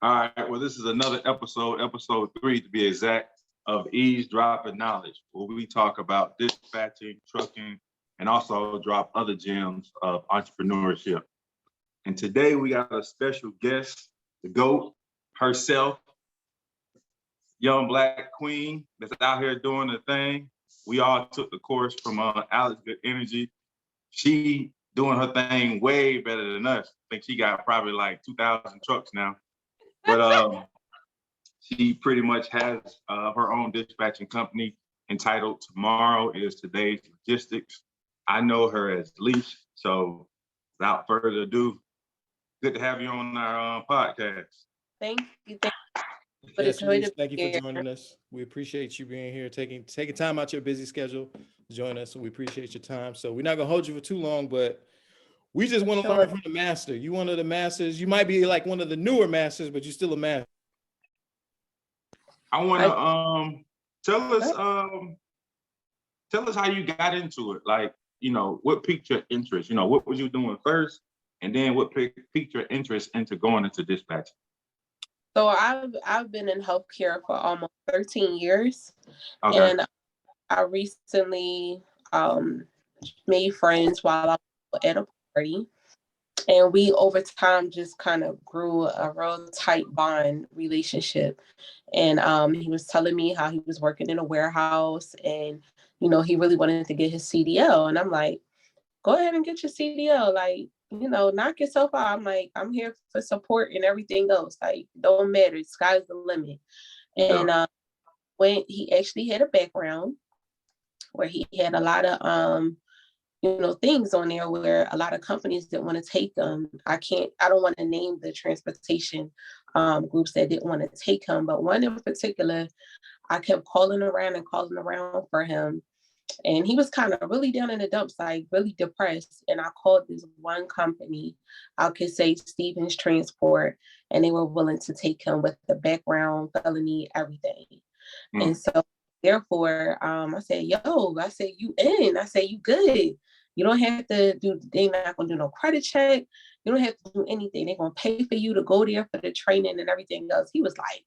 All right, well, this is another episode 3 to be exact, of Eavesdropping Knowledge, where we talk about dispatching, trucking, and also drop other gems of entrepreneurship. And today we got a special guest, the GOAT herself, young Black queen that's out here doing the thing. We all took the course from Alex Good Energy. She doing her thing way better than us. I think she got probably like 2,000 trucks now. But she pretty much has her own dispatching company entitled Tomorrow is Today's Logistics. I know her as Leesh. So without further ado, good to have you on our podcast. Thank you. Thank Yes, Leesh, thank you for joining us. We appreciate you being here, taking time out your busy schedule to join us. So we appreciate your time. So we're not gonna hold you for too long, but we just want to learn from the master. You one of the masters. You might be like one of the newer masters, but you're still a master. I want to tell us how you got into it. Like, what piqued your interest? What was you doing first, and then what piqued your interest into going into dispatching? So I've been in healthcare for almost 13 years, okay. And I recently made friends while I was at a party, and we over time just kind of grew a real tight bond relationship. And he was telling me how he was working in a warehouse, and he really wanted to get his CDL, and I'm like, go ahead and get your CDL, like, knock yourself out. I'm like, I'm here for support and everything else. Like, don't matter. Sky's the limit. And when he actually had a background where he had a lot of, things on there where a lot of companies didn't want to take him. I don't want to name the transportation groups that didn't want to take him, but one in particular, I kept calling around for him. And he was kind of really down in the dumps, like really depressed. And I called this one company, I could say Stevens Transport, and they were willing to take him with the background, felony, everything. And so therefore, I said, you in. I said, you good. You don't have to they're not going to do no credit check. You don't have to do anything. They're going to pay for you to go there for the training and everything else. He was like,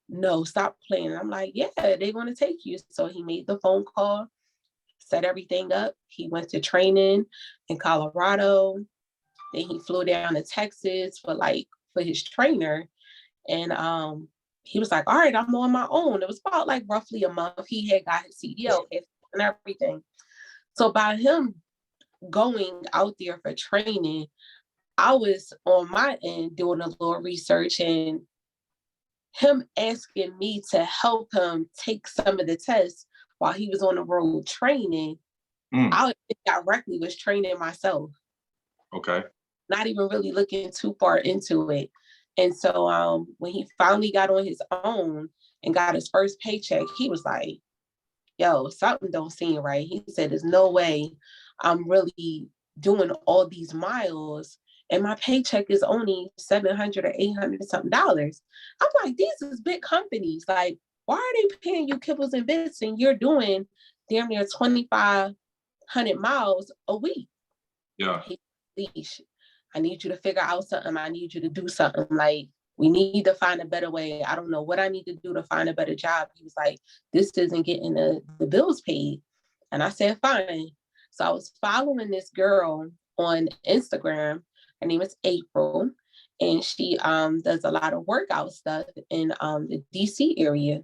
no, stop playing. I'm like, yeah, they're going to take you. So he made the phone call, set everything up. He went to training in Colorado. Then he flew down to Texas for his trainer. And he was like, all right, I'm on my own. It was about like roughly a month. He had got his CDL and everything. So by him going out there for training, I was on my end doing a little research, and him asking me to help him take some of the tests while he was on the road training, I directly was training myself. Okay. Not even really looking too far into it. And so when he finally got on his own and got his first paycheck, he was like, yo, something don't seem right. He said, there's no way I'm really doing all these miles and my paycheck is only $700 or $800 something dollars. I'm like, these is big companies. Like, why are they paying you kibbles and bits and you're doing damn near 2,500 miles a week? Yeah. Leesh, I need you to figure out something. I need you to do something. Like, we need to find a better way. I don't know what I need to do to find a better job. He was like, this isn't getting the bills paid. And I said, fine. So I was following this girl on Instagram. Her name is April. And she does a lot of workout stuff in the DC area.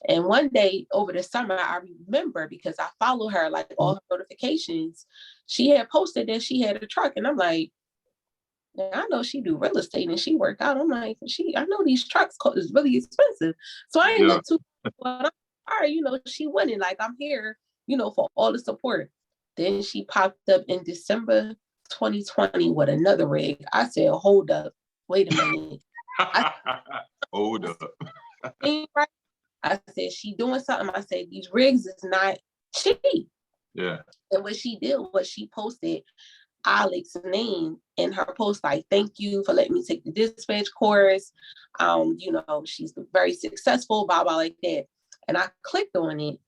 And one day over the summer, I remember because I follow her, like all her notifications, she had posted that she had a truck. And I'm like, I know she do real estate and she work out. I'm like, I know these trucks is really expensive. So I ain't look too, all right, she winning. Like, I'm here, for all the support. Then she popped up in December 2020 with another rig. I said, hold up, wait a minute. Hold up. I said, she doing something. I said, these rigs is not cheap. Yeah. And what she did was she posted Alex's name in her post, like, thank you for letting me take the dispatch course. She's very successful, blah, blah, like that. And I clicked on it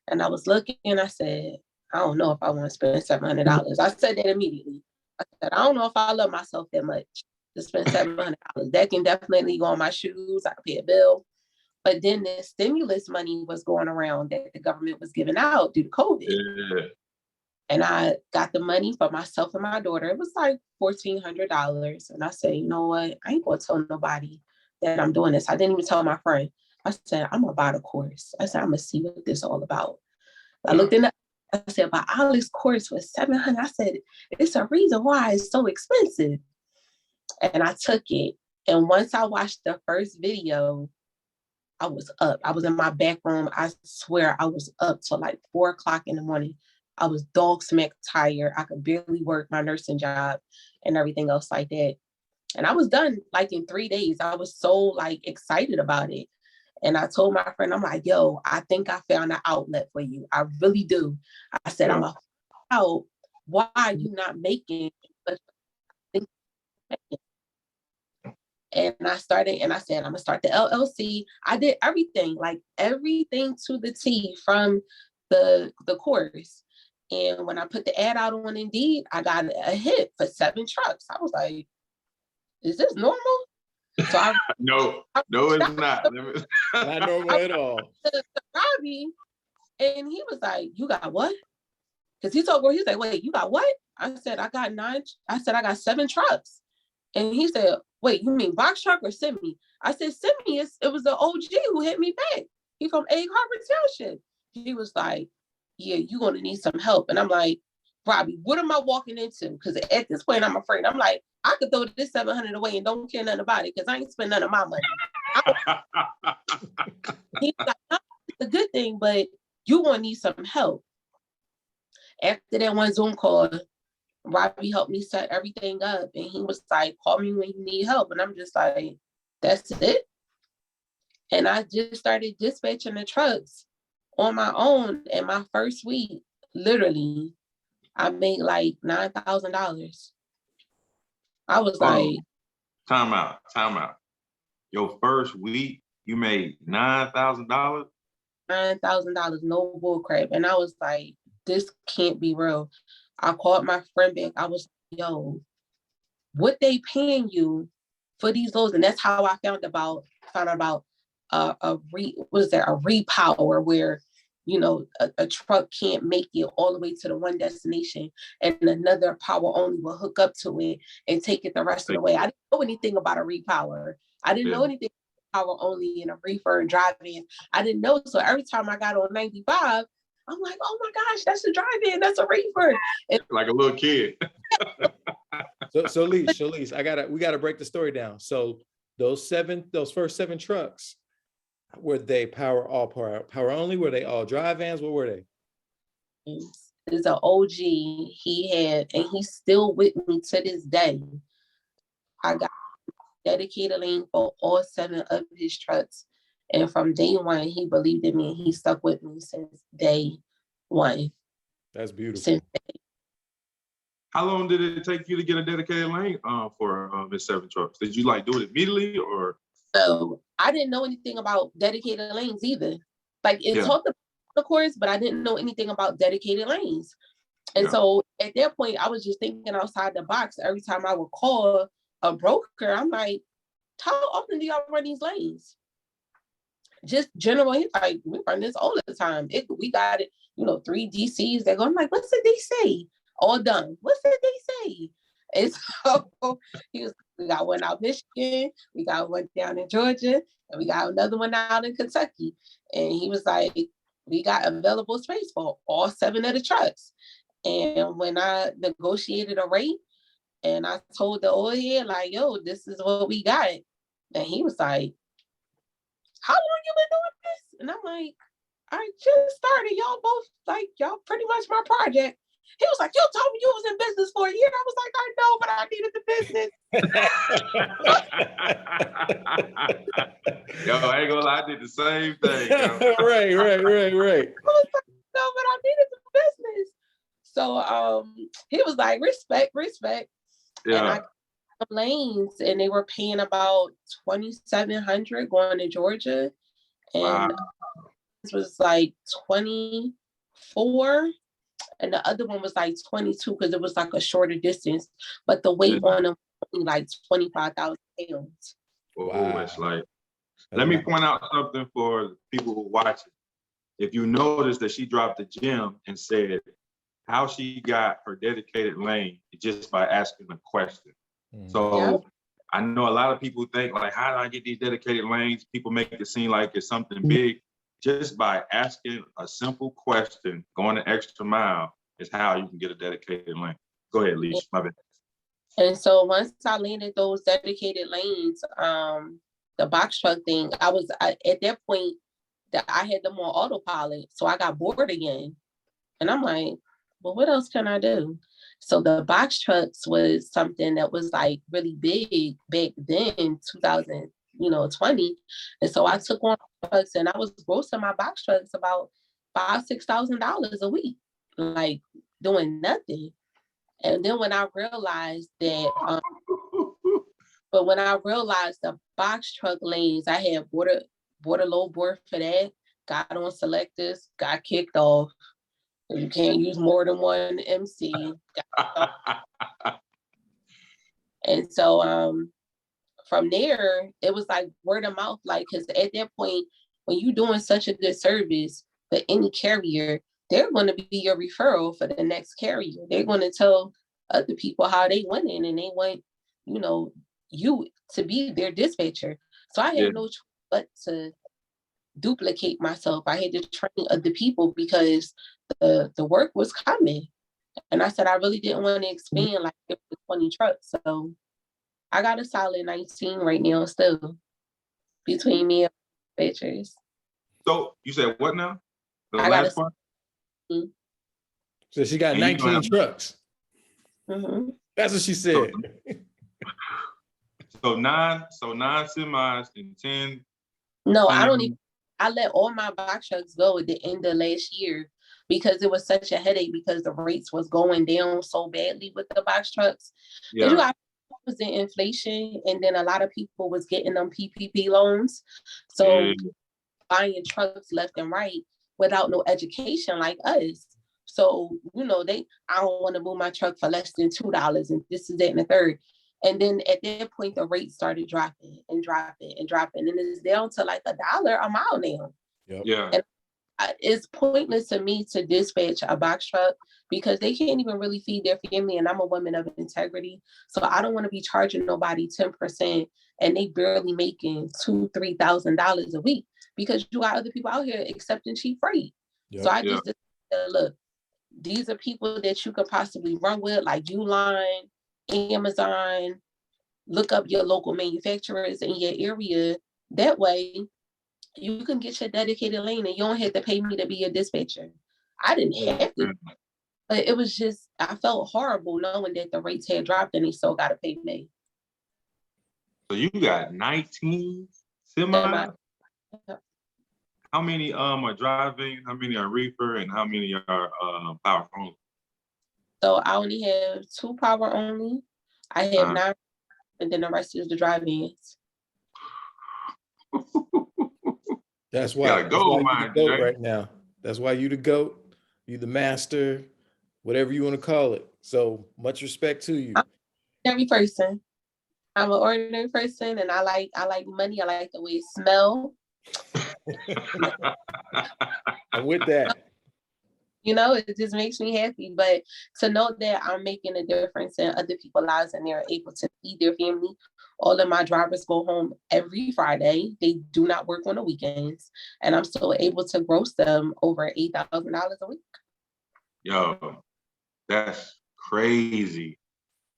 and I was looking and I said, I don't know if I want to spend $700. I said that immediately. I said, I don't know if I love myself that much. to spend $700. That can definitely go on my shoes. I can pay a bill. But then the stimulus money was going around that the government was giving out due to COVID. Yeah. And I got the money for myself and my daughter. It was like $1,400. And I said, you know what? I ain't going to tell nobody that I'm doing this. I didn't even tell my friend. I said, I'm going to buy the course. I said, I'm going to see what this is all about. I looked in the, I said, but Ali's course was $700. I said, it's a reason why it's so expensive. And I took it. And once I watched the first video, I was up. I was in my back room. I swear I was up till like 4 o'clock in the morning. I was dog smack tired. I could barely work my nursing job and everything else like that. And I was done like in 3 days. I was so like excited about it. And I told my friend, I'm like, yo, I think I found an outlet for you. I really do. I said, I'm out. Why are you not making such a thing? And I started, and I said, I'm gonna start the LLC. I did everything, like everything to the T from the course. And when I put the ad out on Indeed, I got a hit for 7 trucks. I was like, is this normal? So I No, it's not. Not normal at all. To Robbie, and he was like, you got what? Because he told me, he was like, wait, you got what? I said, I got 9. I said, I got 7 trucks. And he said, wait, you mean box truck or semi? I said, semi, it was the OG who hit me back. He from Egg Harbor Township. He was like, yeah, you're going to need some help. And I'm like, Robbie, what am I walking into? Because at this point, I'm afraid. I'm like, I could throw this $700 away and don't care nothing about it because I ain't spend none of my money. He's like, no, it's a good thing, but you're going to need some help. After that one Zoom call, Robbie helped me set everything up. And he was like, call me when you need help. And I'm just like, that's it. And I just started dispatching the trucks on my own. And my first week, literally, I made like $9,000. I was like, time out. Your first week, you made $9,000? $9,000, no bull crap. And I was like, this can't be real. I called my friend back. I was like, yo, what they paying you for these loads? And that's how I found out about a repower where, you know, a truck can't make it all the way to the one destination and another power only will hook up to it and take it the rest of the way. I didn't know anything about a repower. I didn't know anything about power only and a reefer and drive-in. I didn't know. So every time I got on 95, I'm like, oh my gosh, that's a drive-in, that's a reefer. And like a little kid. So Leesh, we gotta break the story down. So those first 7 trucks, were they power only? Were they all drive-ins? What were they? It's an OG he had, and he's still with me to this day. I got dedicated lane for all 7 of his trucks. And from day one, he believed in me and he stuck with me since day one. That's beautiful. How long did it take you to get a dedicated lane for the 7 trucks? Did you like do it immediately or? So I didn't know anything about dedicated lanes either. Like it talked about the course, but I didn't know anything about dedicated lanes. And so at that point, I was just thinking outside the box. Every time I would call a broker, I'm like, how often do y'all run these lanes? Just general, he's like, we run this all the time. We got it, 3 DCs that go. I'm like, what's the DC? All done. What's the DC? And so we got one out Michigan, we got one down in Georgia, and we got another one out in Kentucky. And he was like, we got available space for all 7 of the trucks. And when I negotiated a rate, and I told the oil head, like, yo, this is what we got. And he was like, how long you been doing this? And I'm like, I just started. Y'all both, like, y'all pretty much my project. He was like, you told me you was in business for a year. I was like, I know, but I needed the business. Yo, I ain't gonna lie, I did the same thing. Right. I was like, no, but I needed the business. So he was like, respect. Yeah. And I got lanes, and they were paying about $2,700 going to Georgia. And this was like 24. And the other one was like 22 because it was like a shorter distance, but the weight on them only like 25,000 pounds. Oh, it's like, That's let me nice. point out something for people who watch it. If you notice that she dropped the gem and said how she got her dedicated lane just by asking a question. So I know a lot of people think like, how do I get these dedicated lanes? People make it seem like it's something big. Just by asking a simple question, going an extra mile is how you can get a dedicated lane. Go ahead, Leesh, my bad. And so once I landed those dedicated lanes, the box truck thing, at that point that I had them on autopilot. So I got bored again. And I'm like, well, what else can I do? So the box trucks was something that was like really big back then, 2020. And so I took on trucks and I was grossing my box trucks about $5,000-$6,000 a week, like doing nothing. And then when I realized that, but when I realized the box truck lanes, I had bought a low board for that, got on selectors, got kicked off. You can't use more than one MC. And so from there, it was like word of mouth, like, because at that point, when you're doing such a good service for any carrier, they're going to be your referral for the next carrier. They're going to tell other people how they went in and they want, you to be their dispatcher. So I had no choice but to duplicate myself. I had to train other people because the work was coming. And I said, I really didn't want to expand like it was 20 trucks. So I got a solid 19 right now still between me and dispatchers. So you said what now? The I last got part? So she got And 19 trucks. Mm-hmm. That's what she said. So nine semis and 10. No, I let all my box trucks go at the end of last year because it was such a headache because the rates was going down so badly with the box trucks. Yeah. You got was in inflation, and then a lot of people was getting them PPP loans. So buying trucks left and right without no education like us. So, I don't want to move my truck for less than $2 and this is that and the third. And then at that point, the rate started dropping and dropping and dropping. And it's down to like $1 a mile now. Yep. Yeah. And it's pointless to me to dispatch a box truck because they can't even really feed their family. And I'm a woman of integrity. So I don't want to be charging nobody 10% and they barely making $2,000-$3,000 a week because you got other people out here accepting cheap freight. Yep. So I just decided, look, these are people that you could possibly run with, like Uline, Amazon. Look up your local manufacturers in your area. That way, you can get your dedicated lane and you don't have to pay me to be a dispatcher. I didn't have to, but it was just, I felt horrible knowing that the rates had dropped and they still got to pay me. So you got 19 semis? How many are driving? How many are reefer? And how many are power only? So I only have 2 power only. I have 9, and then the rest is the drive-ins. That's why, you the GOAT right now. That's why you the GOAT, you the master, whatever you want to call it. So much respect to you. Every person. I'm an ordinary person and I like money. I like the way it smells. And with that, it just makes me happy. But to know that I'm making a difference in other people's lives and they're able to feed their family. All of my drivers go home every Friday. They do not work on the weekends. And I'm still able to gross them over $8,000 a week. Yo, that's crazy.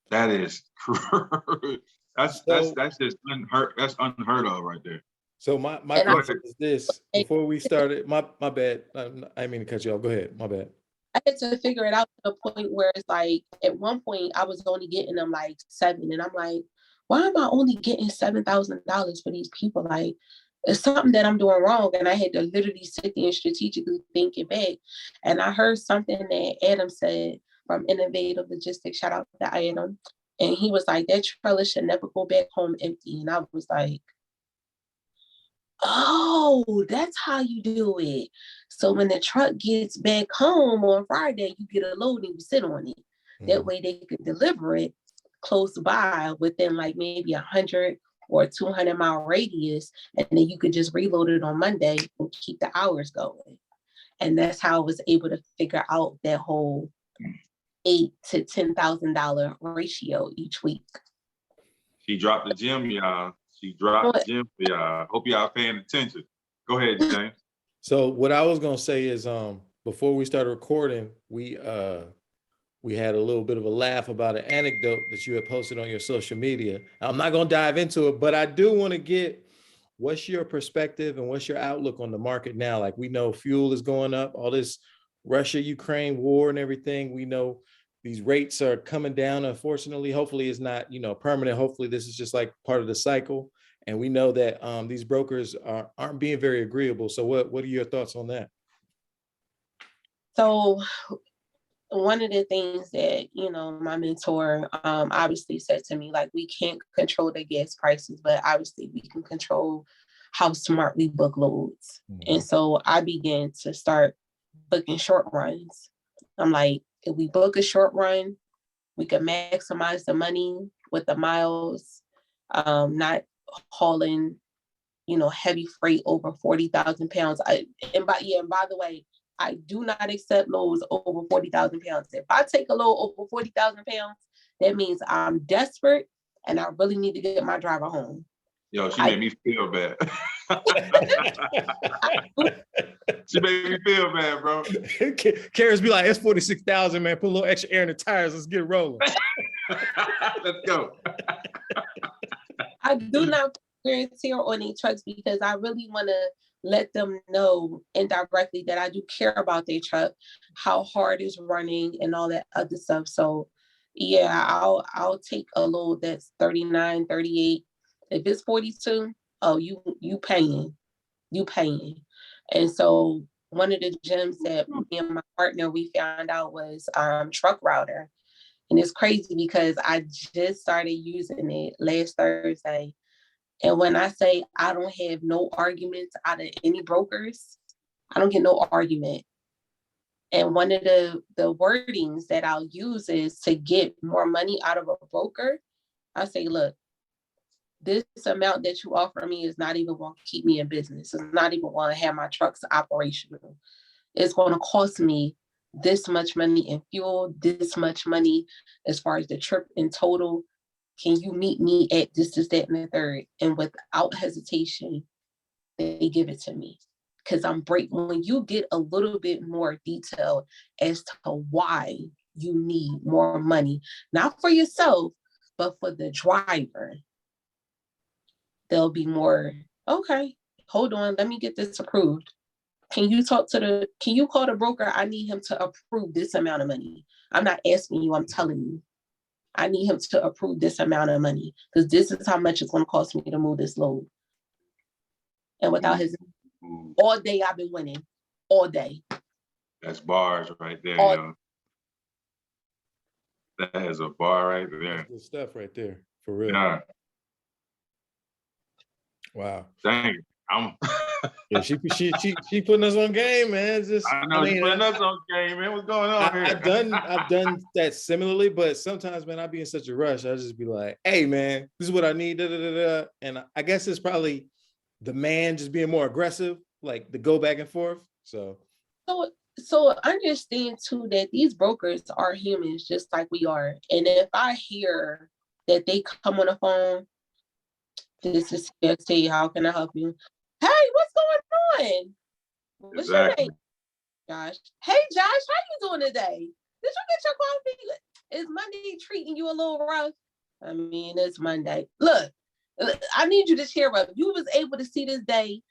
That is crazy. That's just unheard. That's unheard of right there. So my question is this: before we started, my bad. I didn't mean to cut you off. Go ahead. My bad. I had to figure it out to the point where it's like at one point I was only getting them like 7, and I'm like, why am I only getting $7,000 for these people? Like, it's something that I'm doing wrong. And I had to literally sit there and strategically think it back. And I heard something that Adam said from Innovative Logistics. Shout out to Adam. And he was like, that trailer should never go back home empty. And I was like, oh, that's how you do it. So when the truck gets back home on Friday, you get a load and you sit on it. That way they can deliver it. close by within like maybe 100 or 200-mile radius, and then you could just reload it on Monday and keep the hours going. And that's how I was able to figure out that whole $8,000 to $10,000 ratio each week. She dropped the gym, y'all. She dropped the gym for y'all. Hope y'all paying attention. Go ahead, James. So what I was gonna say is, before we started recording, we had a little bit of a laugh about an anecdote that you had posted on your social media. I'm not gonna dive into it, but I do want to get what's your perspective and what's your outlook on the market now? Like, we know fuel is going up, all this Russia-Ukraine war and everything. We know these rates are coming down. Unfortunately, hopefully it's not, permanent. Hopefully this is just like part of the cycle. And we know that these brokers aren't being very agreeable. So what are your thoughts on that? So one of the things that, my mentor obviously said to me, like, we can't control the gas prices, but obviously we can control how smart we book loads. Mm-hmm. And so I began to start booking short runs. I'm like, if we book a short run, we can maximize the money with the miles, not hauling, heavy freight over 40,000 pounds. By the way, I do not accept loads over 40,000 pounds. If I take a load over 40,000 pounds, that means I'm desperate and I really need to get my driver home. Yo, she made me feel bad. She made me feel bad, bro. Karen's be like, it's 46,000, man. Put a little extra air in the tires. Let's get rolling. Let's go. I do not guarantee on any trucks because I really want to let them know indirectly that I do care about their truck, how hard it's running and all that other stuff. So yeah, I'll take a load that's 39, 38. If it's 42, oh, you paying. And so one of the gyms that me and my partner, we found out was Truck Router. And it's crazy because I just started using it last Thursday. And when I say I don't have no arguments out of any brokers, I don't get no argument. And one of the wordings that I'll use is to get more money out of a broker. I say, look, this amount that you offer me is not even going to keep me in business. It's not even going to have my trucks operational. It's going to cost me this much money in fuel, this much money as far as the trip in total. Can you meet me at this, that, and the third? And without hesitation, they give it to me. Because when you get a little bit more detail as to why you need more money, not for yourself, but for the driver, they'll be more, okay, hold on, let me get this approved. Can you call the broker? I need him to approve this amount of money. I'm not asking you, I'm telling you. I need him to approve this amount of money because this is how much it's going to cost me to move this load. And without his, all day I've been winning, all day. That's bars right there, yo. That is a bar right there. That's good stuff right there, for real. Yeah. Wow. Dang. Yeah, she putting us on game, man. She's putting us on game, man. What's going on here? I've done that similarly, but sometimes, man, I be in such a rush. I just be like, hey, man, this is what I need. And I guess it's probably the man just being more aggressive, like the go back and forth. So understand too that these brokers are humans just like we are. And if I hear that they come on the phone, this is CST, how can I help you? Hey, what's going on? What's exactly. your name? Josh. Hey, Josh, how you doing today? Did you get your coffee? Is Monday treating you a little rough? I mean, it's Monday. Look, I need you to cheer up. You was able to see this day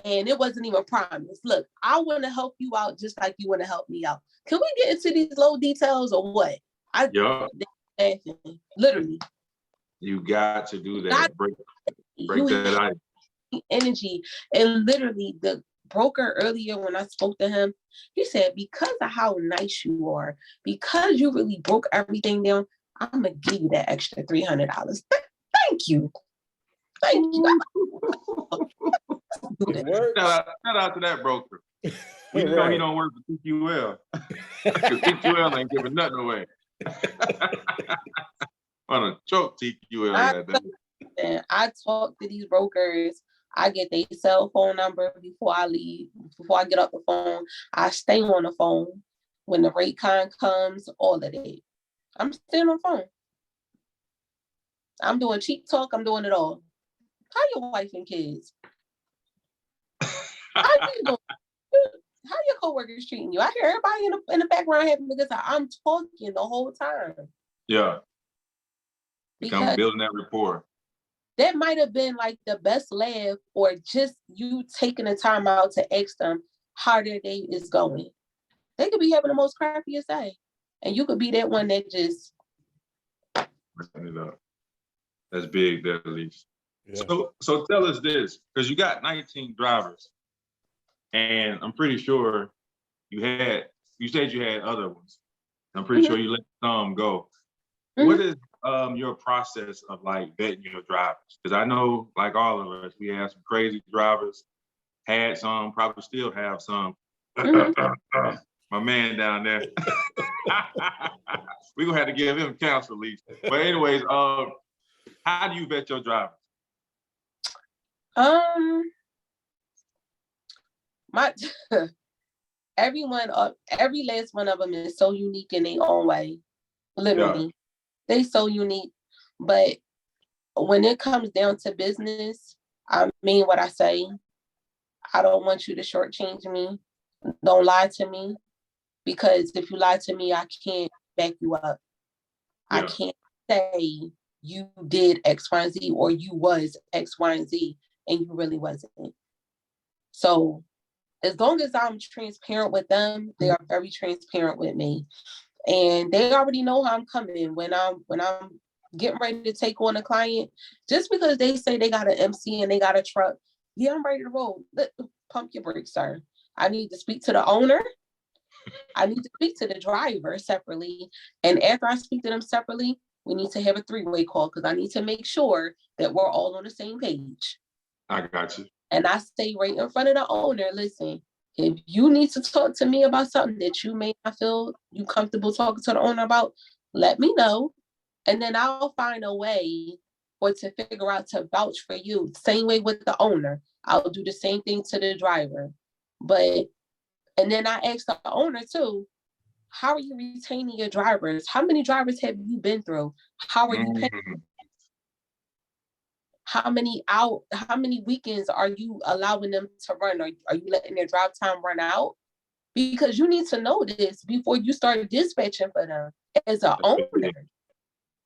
and it wasn't even promised. Look, I want to help you out just like you want to help me out. Can we get into these low details or what? Literally. You got to do that. Break that ice. Energy. And literally the broker earlier when I spoke to him, he said, because of how nice you are, because you really broke everything down, I'm gonna give you that extra $300. Thank you. Shout out to that broker. We know he don't work for TQL. Because TQL ain't giving nothing away. On a choke TQL. I talk to these brokers. I get their cell phone number before I leave. Before I get off the phone, I stay on the phone. When the rate con comes, all of that. I'm staying on the phone. I'm doing cheap talk. I'm doing it all. How your wife and kids? How you doing? How your coworkers treating you? I hear everybody in the background having a good time. I'm talking the whole time. Yeah. Because building that rapport. That might have been like the best laugh, or just you taking the time out to ask them how their day is going. They could be having the most crappiest day, and you could be that one that just. That's big, there, Leesh. Yeah. So tell us this, because you got 19 drivers, and I'm pretty sure you said you had other ones. I'm pretty sure you let some go. What is your process of like vetting your drivers? Because I know, like all of us, we have some crazy drivers, had some, probably still have some. My man down there. We're gonna have to give him counsel, at least. But anyways, how do you vet your drivers? Every last one of them is so unique in their own way. Literally. Yeah. They so unique. But when it comes down to business, I mean what I say. I don't want you to shortchange me. Don't lie to me. Because if you lie to me, I can't back you up. Yeah. I can't say you did X, Y, and Z, or you was X, Y, and Z, and you really wasn't. So as long as I'm transparent with them, they are very transparent with me. And they already know how I'm coming when I'm getting ready to take on a client. Just because they say they got an MC and they got a truck, yeah, I'm ready to roll. Pump your brakes, sir. I need to speak to the owner. I need to speak to the driver separately. And after I speak to them separately, we need to have a 3-way call, because I need to make sure that we're all on the same page. I got you. And I stay right in front of the owner. Listen, if you need to talk to me about something that you may not feel you comfortable talking to the owner about, let me know. And then I'll find a way or to figure out to vouch for you. Same way with the owner. I'll do the same thing to the driver. And then I ask the owner too, how are you retaining your drivers? How many drivers have you been through? How are you paying? How many weekends are you allowing them to run? Are you letting their drive time run out? Because you need to know this before you start dispatching for them as an owner.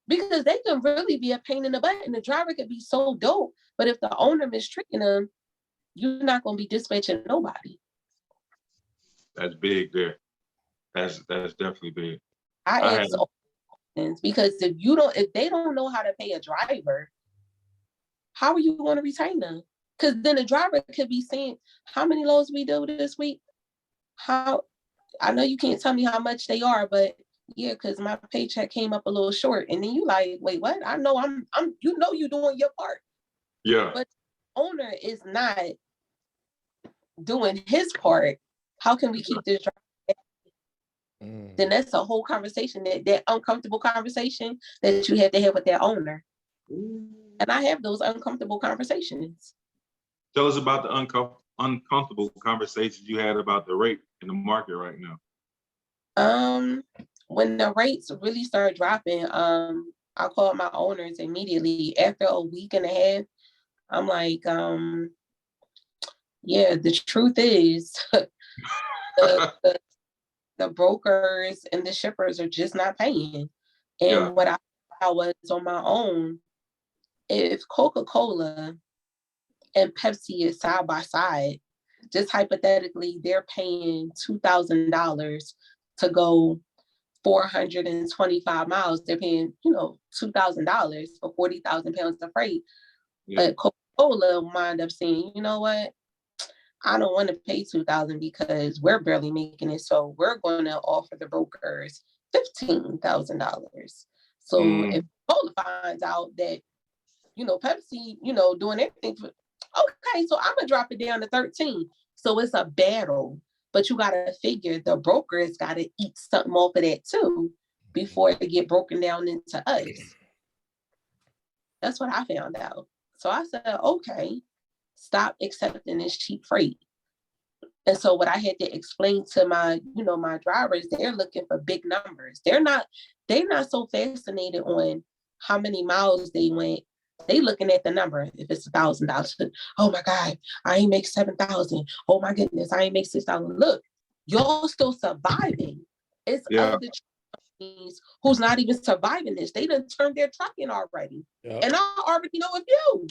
Because they can really be a pain in the butt, and the driver could be so dope, but if the owner mistreating them, you're not going to be dispatching nobody. That's big there. That's definitely big. I ask because if they don't know how to pay a driver, how are you going to retain them? Because then the driver could be saying, how many loads we do this week? I know you can't tell me how much they are, but yeah, because my paycheck came up a little short. And then you like, wait, what? I know you're doing your part. Yeah. But the owner is not doing his part. How can we keep this driver? Then that's a whole conversation, that uncomfortable conversation that you have to have with that owner. And I have those uncomfortable conversations. Tell us about the uncomfortable conversations you had about the rate in the market right now. When the rates really started dropping, I called my owners immediately. After a week and a half, I'm like, yeah, the truth is the brokers and the shippers are just not paying. And what I was on my own, if Coca-Cola and Pepsi is side by side, just hypothetically, they're paying $2,000 to go 425 miles. They're paying, $2,000 for 40,000 pounds of freight. Yeah. But Coca-Cola wind up saying, you know what? I don't want to pay $2,000 because we're barely making it. So we're going to offer the brokers $15,000. So if Coca-Cola finds out that, Pepsi, doing everything for, okay, so I'm going to drop it down to 13. So it's a battle, but you got to figure the brokers got to eat something off of that too before it get broken down into us. That's what I found out. So I said, okay, stop accepting this cheap freight. And so what I had to explain to my, my drivers, they're looking for big numbers. They're not so fascinated on how many miles they went. They looking at the number. If it's $1,000, oh my God, I ain't make 7,000. Oh my goodness, I ain't make 6,000. Look, y'all still surviving. It's other companies who's not even surviving this. They done turned their truck in already. Yep. And I already know a few.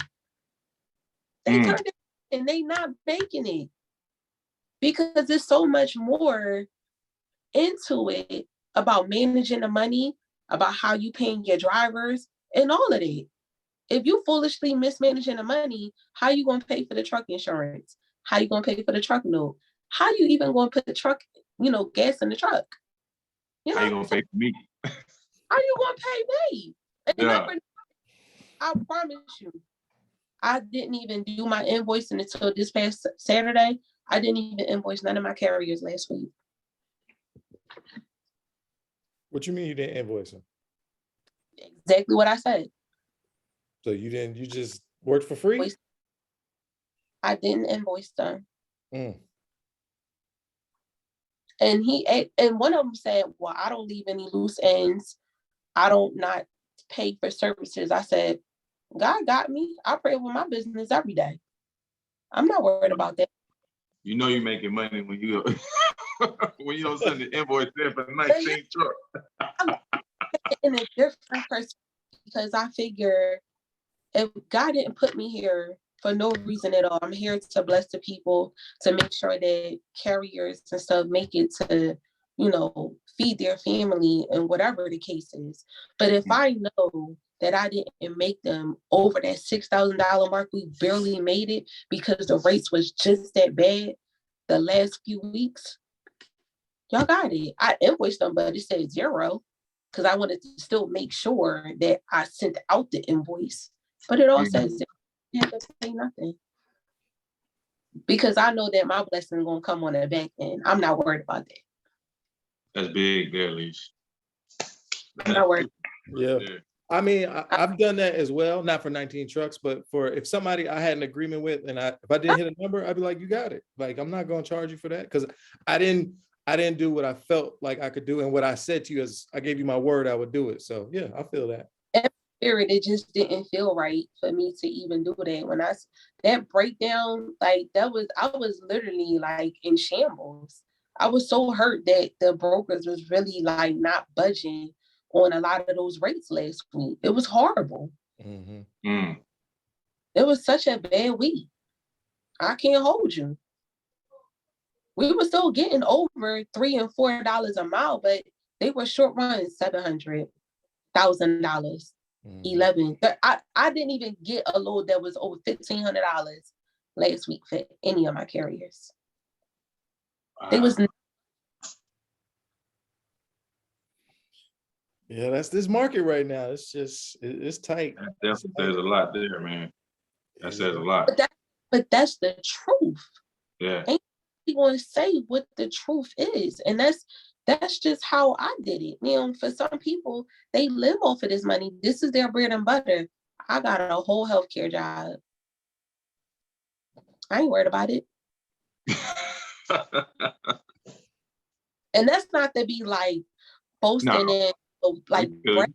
They turned it and they not making it. Because there's so much more into it about managing the money, about how you paying your drivers, and all of that. If you foolishly mismanaging the money, how you gonna pay for the truck insurance? How you gonna pay for the truck note? How you even gonna put the truck, gas in the truck? How you gonna pay for me? How you gonna pay me? And I promise you, I didn't even do my invoicing until this past Saturday. I didn't even invoice none of my carriers last week. What you mean you didn't invoice them? Exactly what I said. So you just worked for free? I didn't invoice them. Mm. And one of them said, well, I don't leave any loose ends. I don't not pay for services. I said, God got me. I pray over my business every day. I'm not worried about that. You know you're making money when you when you don't send the invoice there for 19 trucks. I'm in a different person because I figure if God didn't put me here for no reason at all, I'm here to bless the people, to make sure that carriers and stuff make it to, feed their family and whatever the case is. But if I know that I didn't make them over that $6,000 mark, we barely made it because the rates was just that bad the last few weeks, y'all got it. I invoiced them, but it said 0 because I wanted to still make sure that I sent out the invoice. But it all says you have to pay nothing. Because I know that my blessing is going to come on the back end. I'm not worried about that. That's big there, Leesh. I'm not worried. Yeah. I mean, I've done that as well, not for 19 trucks, but for if somebody I had an agreement with and if I didn't hit a number, I'd be like, you got it. Like, I'm not going to charge you for that because I didn't do what I felt like I could do. And what I said to you is I gave you my word, I would do it. So yeah, I feel that. Spirit, it just didn't feel right for me to even do that. When that breakdown, I was literally like in shambles. I was so hurt that the brokers was really like not budging on a lot of those rates last week. It was horrible. Mm-hmm. It was such a bad week. I can't hold you. We were still getting over $3 and $4 a mile, but they were short runs $700,000, $11. I didn't even get a load that was over $1,500 last week for any of my carriers. They was. Yeah, that's this market right now. It's just it's tight. That definitely says a lot there, man. That says a lot. But that's the truth. Yeah. Ain't going to say what the truth is, and that's just how I did it. For some people, they live off of this money. This is their bread and butter. I got a whole healthcare job. I ain't worried about it. And that's not to be like boasting and like, but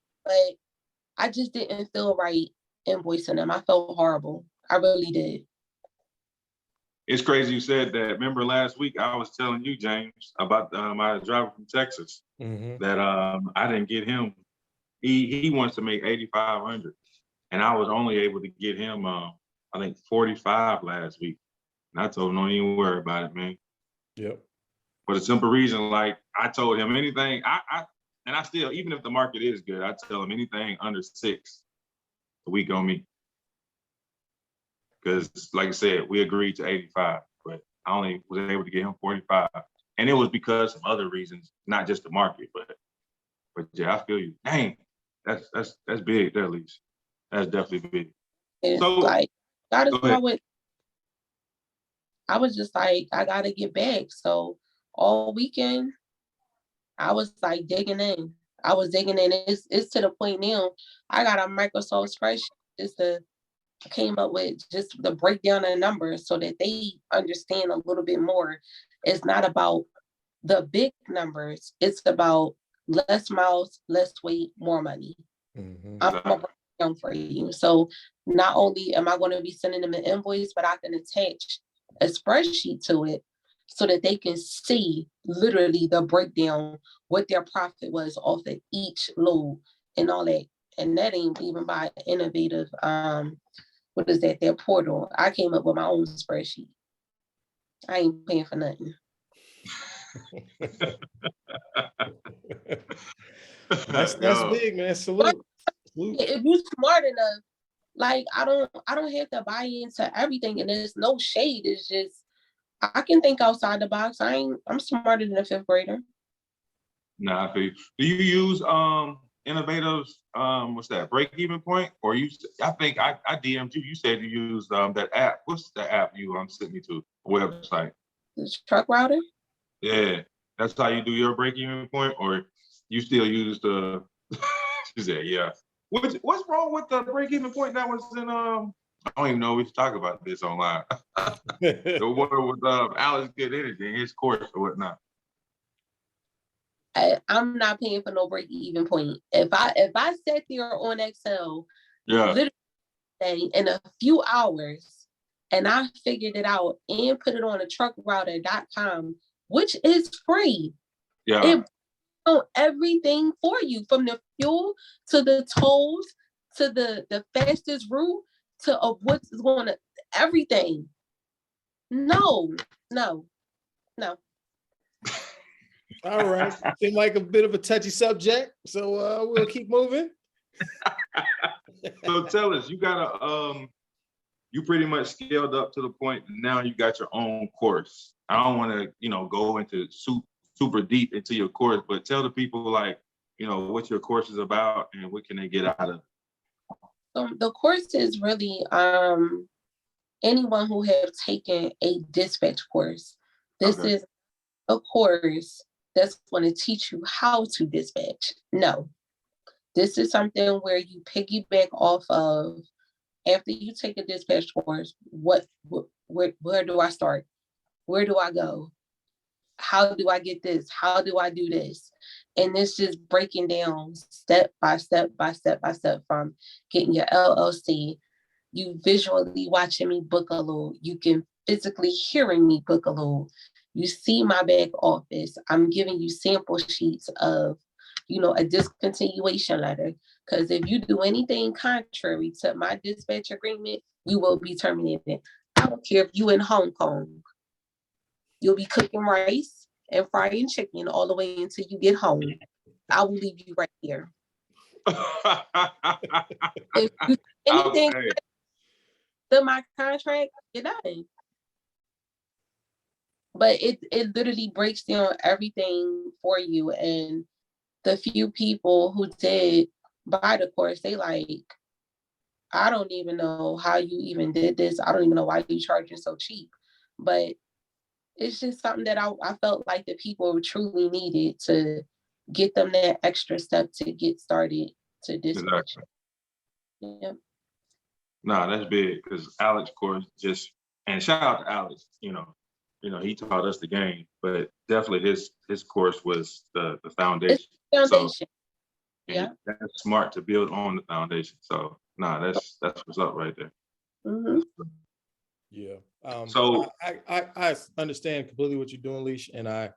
I just didn't feel right invoicing them. I felt horrible. I really did. It's crazy you said that. Remember last week I was telling you, James, about my driver from Texas that I didn't get him. He wants to make 8,500, and I was only able to get him I think 45 last week. And I told him don't even worry about it, man. Yep. For the simple reason, like I told him anything, I still, even if the market is good, I tell him anything under 6 a week on me. Because like I said, we agreed to 85, but I only was able to get him 45. And it was because of other reasons, not just the market, but yeah, I feel you. Dang, that's big there, Leesh. That's definitely big. It's so like God is I was just like, I gotta get back. So all weekend, I was like digging in. It's to the point now, I got a Microsoft spreadsheet just came up with just the breakdown of numbers so that they understand a little bit more. It's not about the big numbers. It's about less miles, less weight, more money. Mm-hmm. I'm gonna break it down for you. So not only am I going to be sending them an invoice, but I can attach a spreadsheet to it so that they can see literally the breakdown, what their profit was off of each load and all that. And that ain't even by innovative, what is that, their portal. I came up with my own spreadsheet. I ain't paying for nothing. That's big, man. Salute. If you're smart enough, like I don't have to buy into everything, and there's no shade. It's just I can think outside the box. I'm smarter than a fifth grader. Nah, I feel you. Do you use innovators? What's that? Break even point? Or I think I DM'd you. You said you used that app. What's the app you sent me to? A website. The truck router. Yeah, that's how you do your break even point, or you still use the? She said, yeah. What's wrong with the break even point that was in I don't even know we should talk about this online. The one with Alex Good Anything, his course or whatnot. I'm not paying for no break even point. If I sat there on Excel, literally in a few hours, and I figured it out and put it on a truckrouter.com, which is free. Yeah. It knows everything for you, from the fuel to the tolls to the fastest route to what's going to everything. No. All right. Seemed like a bit of a touchy subject, so we'll keep moving. So tell us, you got you pretty much scaled up to the point now you got your own course. I don't want to, go into super deep into your course, but tell the people what your course is about and what can they get out of it. So the course is really anyone who have taken a dispatch course. This is a course that's going to teach you how to dispatch. No, this is something where you piggyback off of. After you take a dispatch course, where do I start? Where do I go? How do I get this? How do I do this? And it's just breaking down step by step from getting your LLC, you visually watching me book a load, you can physically hearing me book a load. You see my back office. I'm giving you sample sheets of, a discontinuation letter. Because if you do anything contrary to my dispatch agreement, you will be terminated. I don't care if you in Hong Kong. You'll be cooking rice and frying chicken all the way until you get home. I will leave you right here. If you do anything to my contract, you're done. But it literally breaks down everything for you. And the few people who did buy the course, they I don't even know how you even did this. I don't even know why you charging so cheap. But it's just something that I felt like the people truly needed to get them that extra step to get started to dispatch. Exactly. Yeah. Nah, that's big because Alex course and shout out to Alex, he taught us the game, but definitely his course was the foundation. It's foundation. So, yeah. That's smart to build on the foundation. So that's what's up right there. Mm-hmm. Yeah. So I understand completely what you're doing, Leesh, and I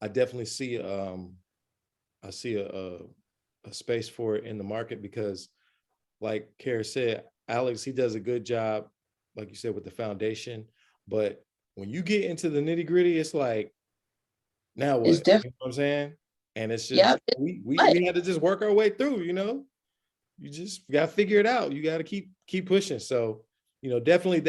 definitely see I see a space for it in the market because, like Kara said, Alex, he does a good job, like you said, with the foundation. But when you get into the nitty gritty, it's like, now what? It's different. You know what I'm saying? And it's just we had to just work our way through. You just got to figure it out. You got to keep pushing. So definitely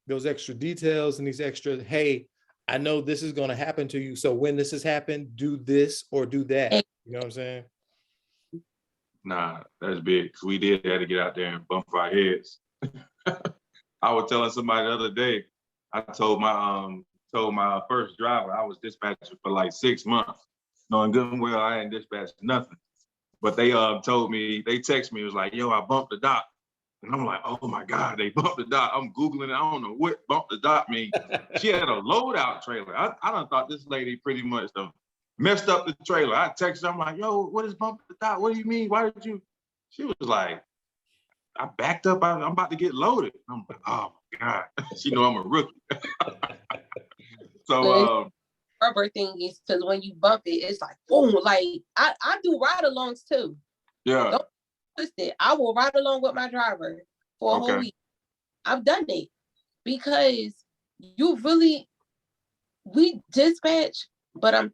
those extra details and these extra, hey, I know this is going to happen to you. So when this has happened, do this or do that. You know what I'm saying? Nah, that's big. Cause we did have to get out there and bump our heads. I was telling somebody the other day, I told my first driver, I was dispatching for like 6 months, knowing good and well I ain't dispatched nothing. But they told me, they texted me, it was like, yo, I bumped the dock. And I'm like, oh my God, they bumped the dock. I'm Googling it. I don't know what bump the dock means. She had a loadout trailer. I done thought this lady pretty much messed up the trailer. I texted her, I'm like, yo, what is bump the dock? What do you mean? Why did you? She was like, I backed up. I'm about to get loaded. I'm like, oh my God. She know I'm a rookie. So rubber thing is because when you bump it, it's like boom. Like I do ride-alongs too. yeah. Don't twist it. I will ride along with my driver for a whole week. I've done it because we dispatch, but I'm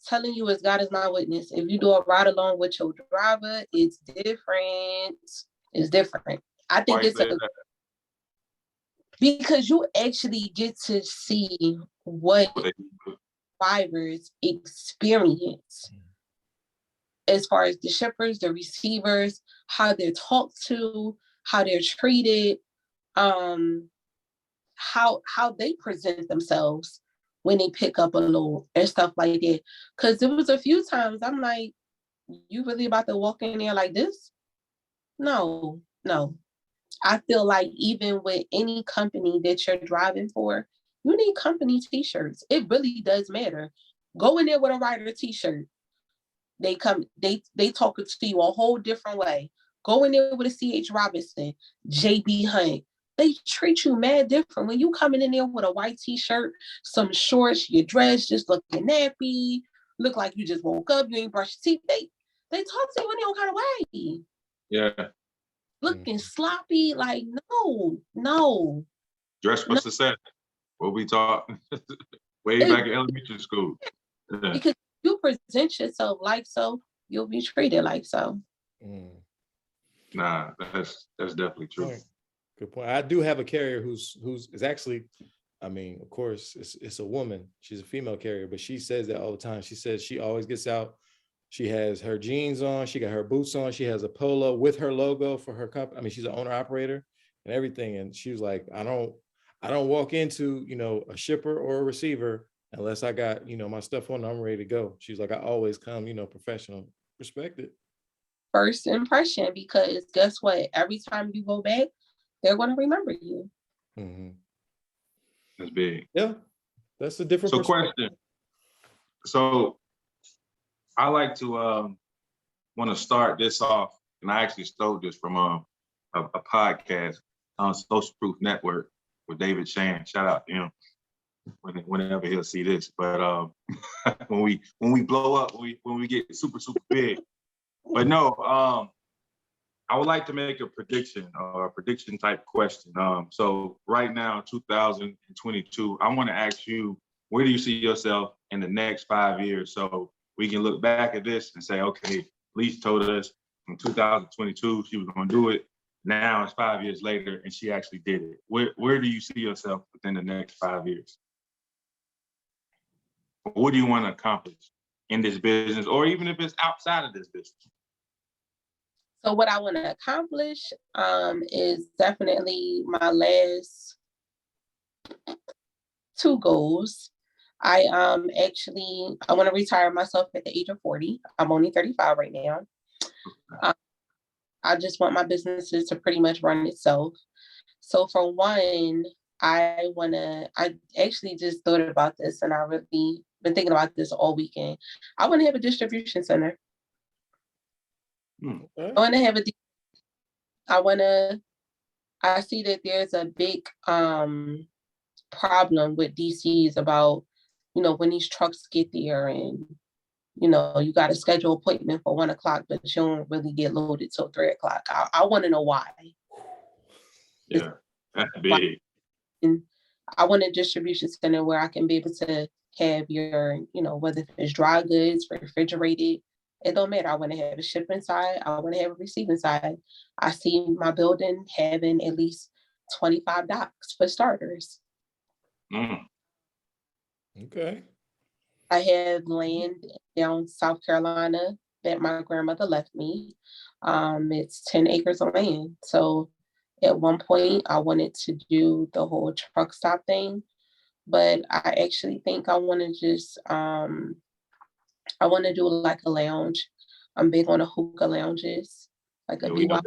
telling you as God is my witness, if you do a ride along with your driver, it's different. It's different. I think because you actually get to see what drivers experience as far as the shippers, the receivers, how they're talked to, how they're treated, how they present themselves when they pick up a load and stuff like that. Because there was a few times I'm like, you really about to walk in there like this? No. I feel like even with any company that you're driving for, you need company t-shirts. It really does matter. Go in there with a rider t-shirt. They talk to you a whole different way. Go in there with a C.H. Robinson, J.B. Hunt. They treat you mad different. When you coming in there with a white t-shirt, some shorts, your dress just looking nappy, look like you just woke up, you ain't brushed your teeth. They talk to you in their own kind of way. Yeah. Looking sloppy, like no. Dress for success. What we taught way back in elementary school. Yeah. Because you present yourself like so, you'll be treated like so. Nah, that's definitely true. Good point. I do have a carrier who's is actually, I mean, of course, it's a woman. She's a female carrier, but she says that all the time. She says she always gets out. She has her jeans on. She got her boots on. She has a polo with her logo for her company. I mean, she's an owner operator and everything. And she was like, I don't walk into, a shipper or a receiver unless I got, my stuff on, I'm ready to go. She's like, I always come, professional. Respect it. First impression, because guess what? Every time you go back, they're going to remember you. Mm-hmm. That's big. Yeah, that's a different question. So I like to want to start this off, and I actually stole this from a podcast on Social Proof Network with David Shan. Shout out to him whenever he'll see this. But when we blow up, when we get super big. But no, I would like to make a prediction or a prediction type question. So right now, 2022, I want to ask you, where do you see yourself in the next 5 years? So we can look back at this and say, okay, Leesh told us in 2022 she was going to do it. Now it's 5 years later and she actually did it. Where do you see yourself within the next 5 years? What do you want to accomplish in this business, or even if it's outside of this business? So what I want to accomplish is definitely my last 2 goals. I want to retire myself at the age of 40. I'm only 35 right now. I just want my businesses to pretty much run itself. So for one, I actually just thought about this, and I really been thinking about this all weekend. I want to have a distribution center. Okay. I see that there's a big problem with DCs about, when these trucks get there and, you got to schedule appointment for 1:00, but you don't really get loaded till 3:00. I want to know why. Yeah, that's big. And I want a distribution center where I can be able to have your, whether it's dry goods, refrigerated, it don't matter. I want to have a shipping side. I want to have a receiving side. I see my building having at least 25 docks for starters. Okay. I have land down South Carolina that my grandmother left me. It's 10 acres of land. So at one point I wanted to do the whole truck stop thing, but I actually think I want to just, I want to do like a lounge. I'm big on the hookah lounges, like a BYO.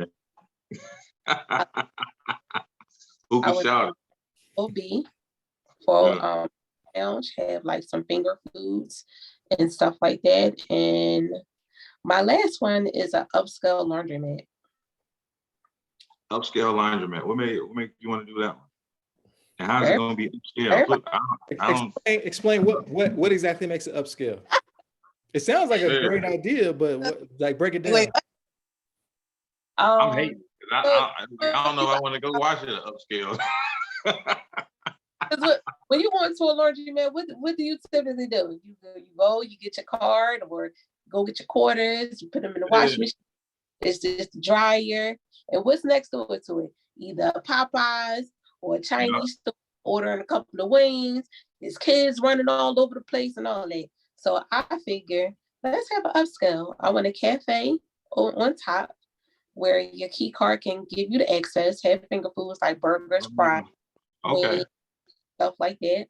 Who I can would shout it? OB for Yeah. lounge, have like some finger foods and stuff like that. And my last one is an upscale laundromat. Upscale laundromat. What made you want to do that one? And how's it Very, going to be upscale? very Put, I don't. Explain what exactly makes it upscale. It sounds like a Yeah. great idea, but like break it down. Wait, I'm hating. I don't know if I so- want to go watch it at upscale. 'cause when you go into a laundromat, what do you typically do? You get your card or go get your quarters, you put them in the washing machine. It's just the dryer. And what's next door to it? Either Popeyes or a Chinese store, ordering a couple of wings. There's kids running all over the place and all that. So I figure, let's have an upscale. I want a cafe on top where your key card can give you the access, have finger foods like burgers, fries, Okay. wings, stuff like that.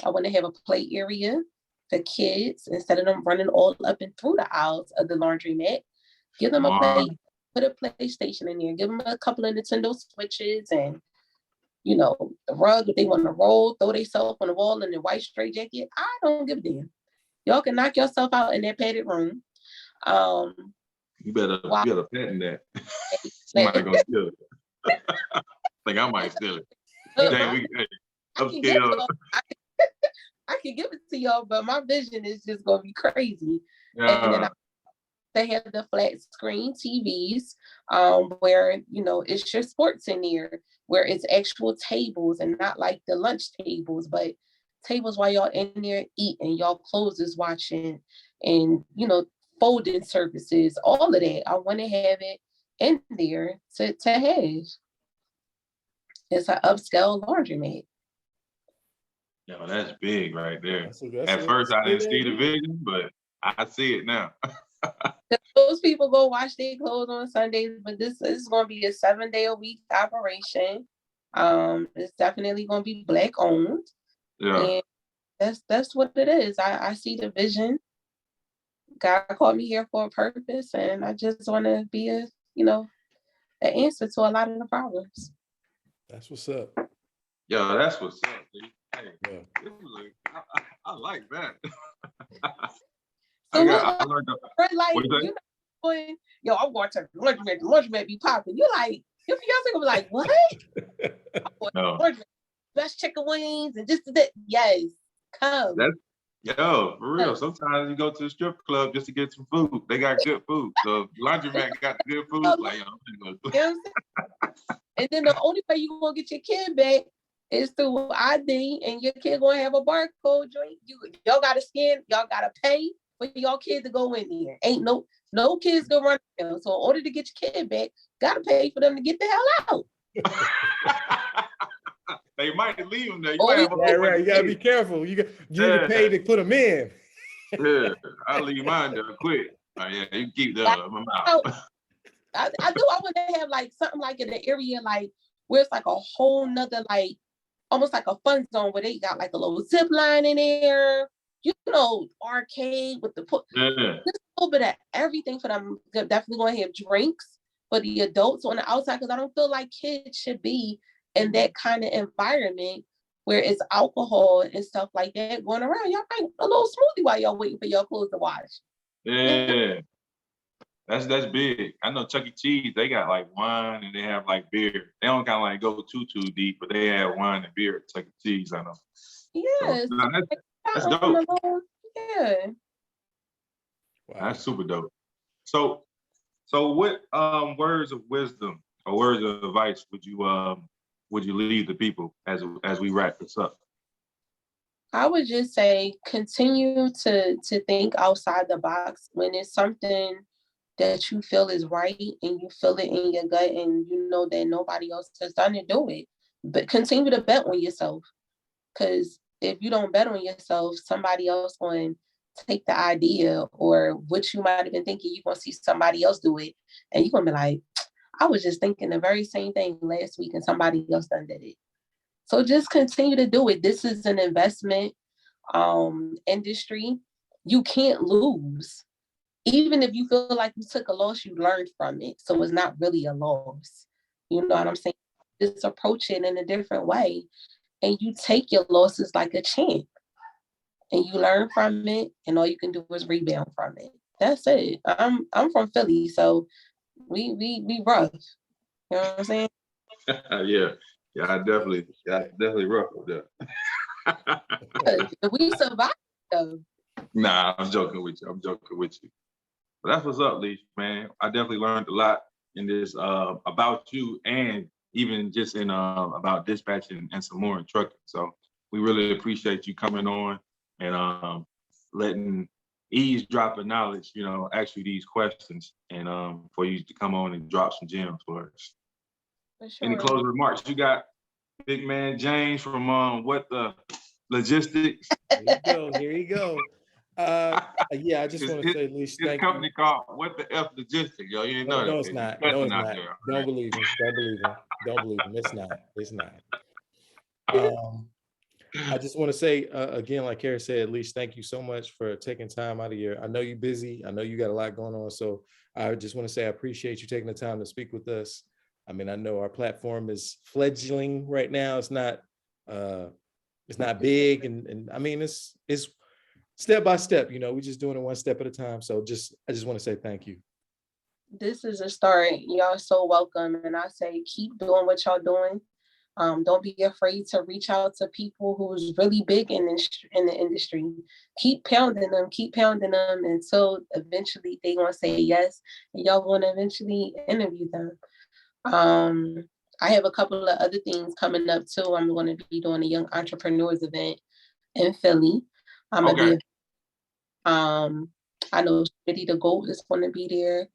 I want to have a play area for kids instead of them running all up and through the aisles of the laundromat. Give them a play, put a PlayStation in there, give them a couple of Nintendo Switches and, the rug if they want to roll, throw themselves on the wall in their white straight jacket. I don't give a damn. Y'all can knock yourself out in that padded room. You better patent that. Somebody gonna steal it. I think I might steal it. Dang, upscale. I can give it to y'all, but my vision is just gonna be crazy. Yeah. And then they have the flat screen TVs, where it's your sports in there, where it's actual tables and not like the lunch tables, but tables while y'all in there eating, y'all clothes is watching, and folding services, all of that. I want to have it in there to have. It's an upscale laundromat. Yo, that's big right there. That's At first, I didn't see the vision, but I see it now. Those people go wash their clothes on Sundays, but this is going to be a 7-day-a-week operation. It's definitely going to be Black owned. Yeah. And that's what it is. I see the vision. God called me here for a purpose, and I just want to be an answer to a lot of the problems. That's what's up. Yo, that's what's up, dude. Hey, Yeah. I like that. So I learned I'm going to the laundromat. The laundromat be popping. You like, your fiance gonna be like, what? No. Best chicken wings and just that. Yes, come. Yo, for real. Sometimes you go to the strip club just to get some food. They got good food. So laundromat got good food. Like, I'm gonna and then the only way you gonna get your kid back is through ID, and your kid gonna have a barcode joint. Y'all gotta scan. Y'all gotta pay for y'all kid to go in there. Ain't no kids gonna run around. So in order to get your kid back, gotta pay for them to get the hell out. They might leave them there. Right. You gotta be careful. You need to pay to put them in. Yeah, I'll leave mine there quick. Yeah, you keep them. I'm out. I want to have like something like in the area like where it's like a whole nother like almost like a fun zone where they got like a little zip line in there, arcade with the just a little bit of everything for them. They're definitely going to have drinks for the adults on the outside, because I don't feel like kids should be in that kind of environment where it's alcohol and stuff like that going around. Y'all drink a little smoothie while y'all waiting for your clothes to wash. Yeah. That's big. I know Chuck E. Cheese, they got like wine and they have like beer. They don't kind of like go too deep, but they have wine and beer at Chuck E. Cheese, I know. Yes. So, that's dope. Yeah. Wow. That's super dope. So what words of wisdom or words of advice would you leave the people as we wrap this up? I would just say continue to think outside the box when it's something that you feel is right and you feel it in your gut and you know that nobody else has done it, do it. But continue to bet on yourself, because if you don't bet on yourself, somebody else going to take the idea or what you might have been thinking, you're going to see somebody else do it and you're going to be like, I was just thinking the very same thing last week and somebody else done did it. So just continue to do it. This is an investment industry. You can't lose. Even if you feel like you took a loss, you learned from it. So it's not really a loss. You know what I'm saying? Just approach it in a different way. And you take your losses like a champ. And you learn from it, and all you can do is rebound from it. That's it. I'm from Philly, so we rough. You know what I'm saying? Yeah. I definitely rough with that. We survived though. Nah, I'm joking with you. But that's what's up, Leesh, man. I definitely learned a lot in this about you, and even just in about dispatching and some more in trucking. So we really appreciate you coming on and letting eavesdropping knowledge, ask you these questions, and for you to come on and drop some gems for us. For sure. Any closing remarks you got, big man James from What the Logistics? Here you go. Yeah, I just want to say, Leesh, thank you. Company called What the F Logistics, yo. You ain't know that. No, it's not. No, it's not. Don't believe him. It's not. I just want to say again, like Kara said, Leesh, thank you so much for taking time out of your. I know you're busy. I know you got a lot going on. So I just want to say I appreciate you taking the time to speak with us. I mean, I know our platform is fledgling right now. It's not big, and I mean it's step by step. We're just doing it one step at a time. So I just want to say thank you. This is a start. Y'all so welcome, and I say keep doing what y'all doing. Don't be afraid to reach out to people who's really big in the industry. Keep pounding them until eventually they gonna say yes, and y'all gonna eventually interview them. I have a couple of other things coming up too. I'm going to be doing a young entrepreneurs event in Philly. I'm gonna be. I know Shitty the Goat is going to be there.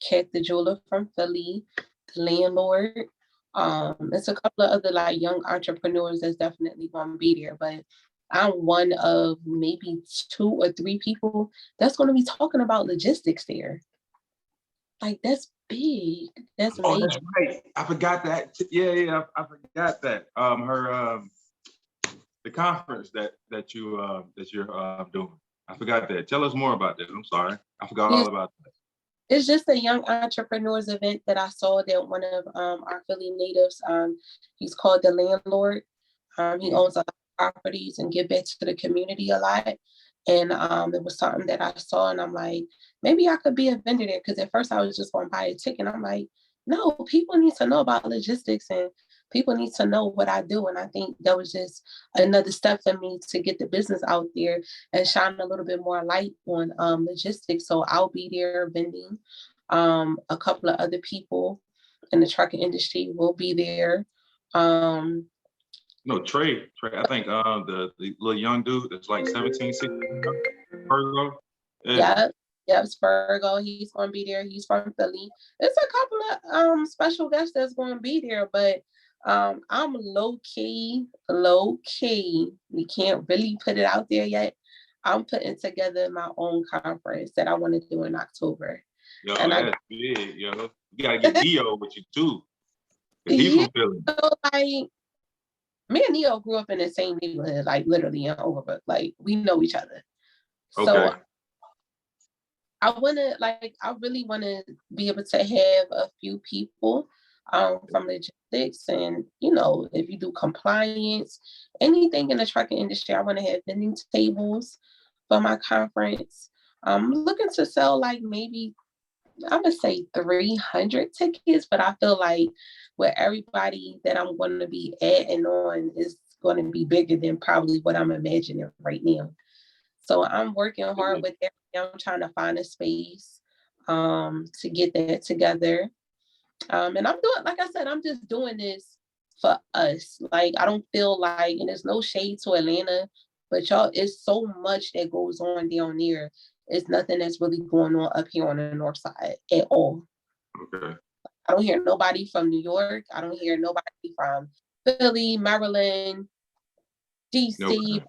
Cat the Jeweler from Philly, the landlord. It's a couple of other like young entrepreneurs that's definitely going to be there. But I'm one of maybe 2 or 3 people that's going to be talking about logistics there. Like that's big. That's amazing. That's right. I forgot that. Yeah. I forgot that. The conference that you're doing. I forgot that. Tell us more about that. I'm sorry. I forgot all about that. It's just a young entrepreneurs event that I saw that one of our Philly natives, he's called the landlord. He owns a lot of properties and give back to the community a lot. And it was something that I saw and I'm like, maybe I could be a vendor there. Because at first I was just going to buy a ticket. I'm like, no, people need to know about logistics and people need to know what I do. And I think that was just another step for me to get the business out there and shine a little bit more light on logistics. So I'll be there vending. A couple of other people in the trucking industry will be there. No, Trey, I think the little young dude that's like 17, 16, Virgo. Yeah. Yep, Spurgo, he's going to be there. He's from Philly. There's a couple of special guests that's going to be there, but I'm low key. We can't really put it out there yet. I'm putting together my own conference that I want to do in October. Yo, and that's big, yo. You gotta get Neo with you too. He's from Philly. So, like, me and Neo grew up in the same neighborhood, like literally in Overbrook. Like we know each other. Okay. So I really want to be able to have a few people from logistics and, if you do compliance, anything in the trucking industry, I want to have vending tables for my conference. I'm looking to sell like maybe, I would say 300 tickets, but I feel like with everybody that I'm going to be adding on is going to be bigger than probably what I'm imagining right now. So I'm working hard with everything. I'm trying to find a space to get that together. And I'm doing, like I said, I'm just doing this for us. Like, I don't feel like, and there's no shade to Atlanta, but y'all, it's so much that goes on down there. It's nothing that's really going on up here on the north side at all. Okay. I don't hear nobody from New York. I don't hear nobody from Philly, Maryland, DC. Okay.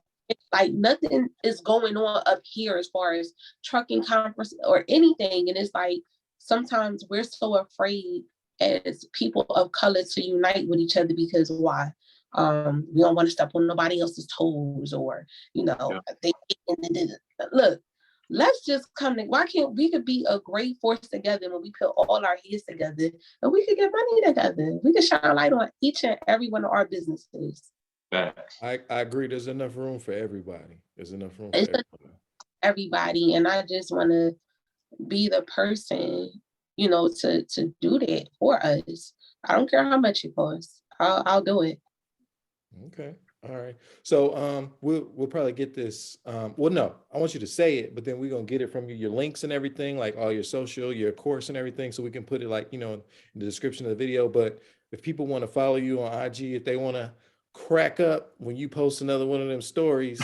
Like nothing is going on up here as far as trucking conference or anything. And it's like, sometimes we're so afraid as people of color to unite with each other because why? We don't want to step on nobody else's toes or, look, let's just why can't we could be a great force together when we put all our heads together and we could get money together. We could shine a light on each and every one of our businesses. I agree. There's enough room for everybody. There's enough room for everybody. And I just want to be the person, you know, to do that for us. I don't care how much it costs. I'll do it. Okay. All right. So we'll probably get this. Well, no, I want you to say it, but then we're gonna get it from you, your links and everything, like all your social, your course and everything, so we can put it like, you know, in the description of the video. But if people want to follow you on IG, if they want to crack up when you post another one of them stories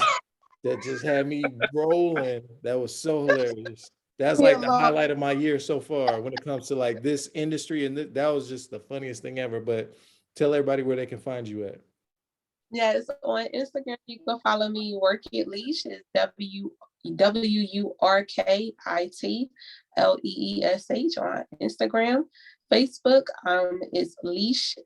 that just had me rolling, that was so hilarious. That's like the highlight of my year so far when it comes to like this industry, and that was just the funniest thing ever. But tell everybody where they can find you at. Yes, on Instagram, you can follow me, Work It Leesh. It's WURKITLEESH on Instagram. Facebook is Leesh,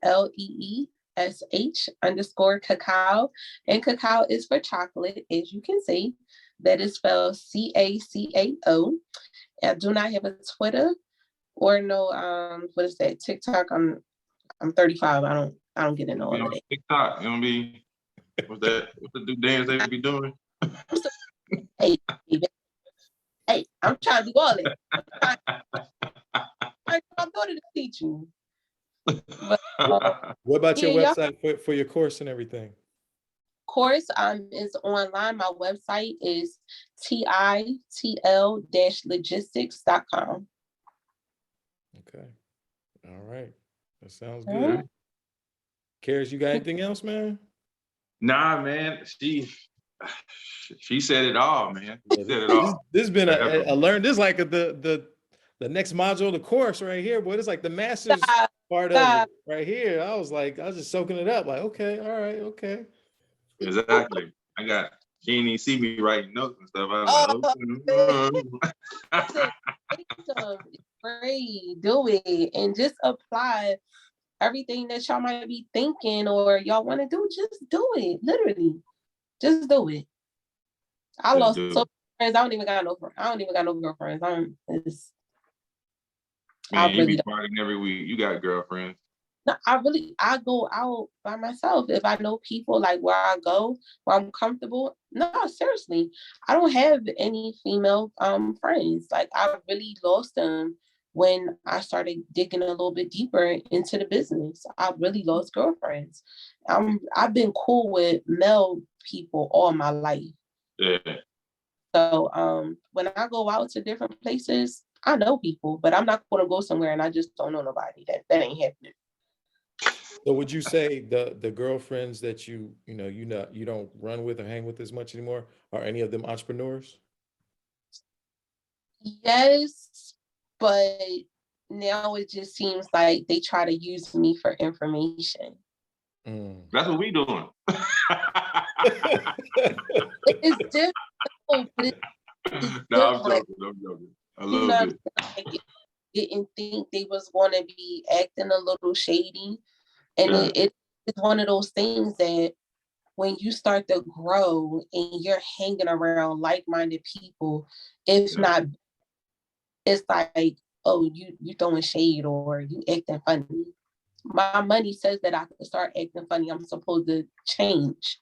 LEESH_cacao. And cacao is for chocolate, as you can see. That is spelled CACAO. I do not have a Twitter or no what is that, TikTok. I'm 35. I don't get into all of that. TikTok, you know be what's the dance they be doing? Hey, I'm trying to do all that. I'm going to teach you. But, what about your website for your course and everything? Course is online. My website is titl-logistics.com. Okay. All right. That sounds good. Cares, you got anything else, man? Nah, man. She said it all, man. She said it all. This has been a learn. This is like the next module of the course right here, boy. It's like the master's part of it right here. I was just soaking it up. Like, okay, all right, okay. Exactly. She didn't even see me writing notes and stuff. I was great. Do it and just apply everything that y'all might be thinking or y'all want to do. Just do it. Literally, just do it. I lost so many friends. I don't even got no girlfriends. Man, you be partying every week. You got girlfriends. No, I go out by myself. If I know people, like where I go, where I'm comfortable. No, seriously, I don't have any female friends. Like I really lost them when I started digging a little bit deeper into the business. I really lost girlfriends. I've been cool with male people all my life. Yeah. So when I go out to different places, I know people, but I'm not going to go somewhere and I just don't know nobody. That ain't happening. So would you say the girlfriends that you don't run with or hang with as much anymore, are any of them entrepreneurs? Yes, but now it just seems like they try to use me for information. That's what we doing. It's different, but I'm joking. I love it. I didn't think they was going to be acting a little shady. And it's one of those things that when you start to grow and you're hanging around like-minded people, it's like, oh, you throwing shade or you acting funny. My money says that I can start acting funny. I'm supposed to change.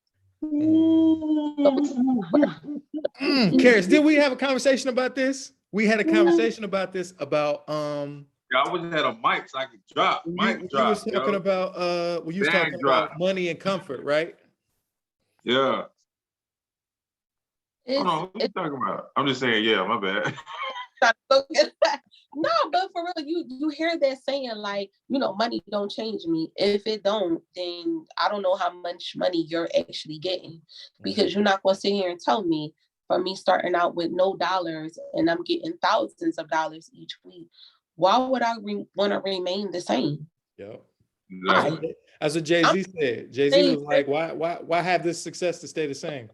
Karis, did we have a conversation about this? We had a conversation about this about I always had a mic so I could drop. We was talking about about money and comfort, right? Yeah. Hold on, what are you talking about? I'm just saying, yeah, my bad. No, but for real, you hear that saying like, money don't change me. If it don't, then I don't know how much money you're actually getting, because you're not going to sit here and tell me for me starting out with no dollars and I'm getting thousands of dollars each week. Why would I want to remain the same? Yep. Exactly. As what Jay-Z said. Jay-Z was like, why have this success to stay the same?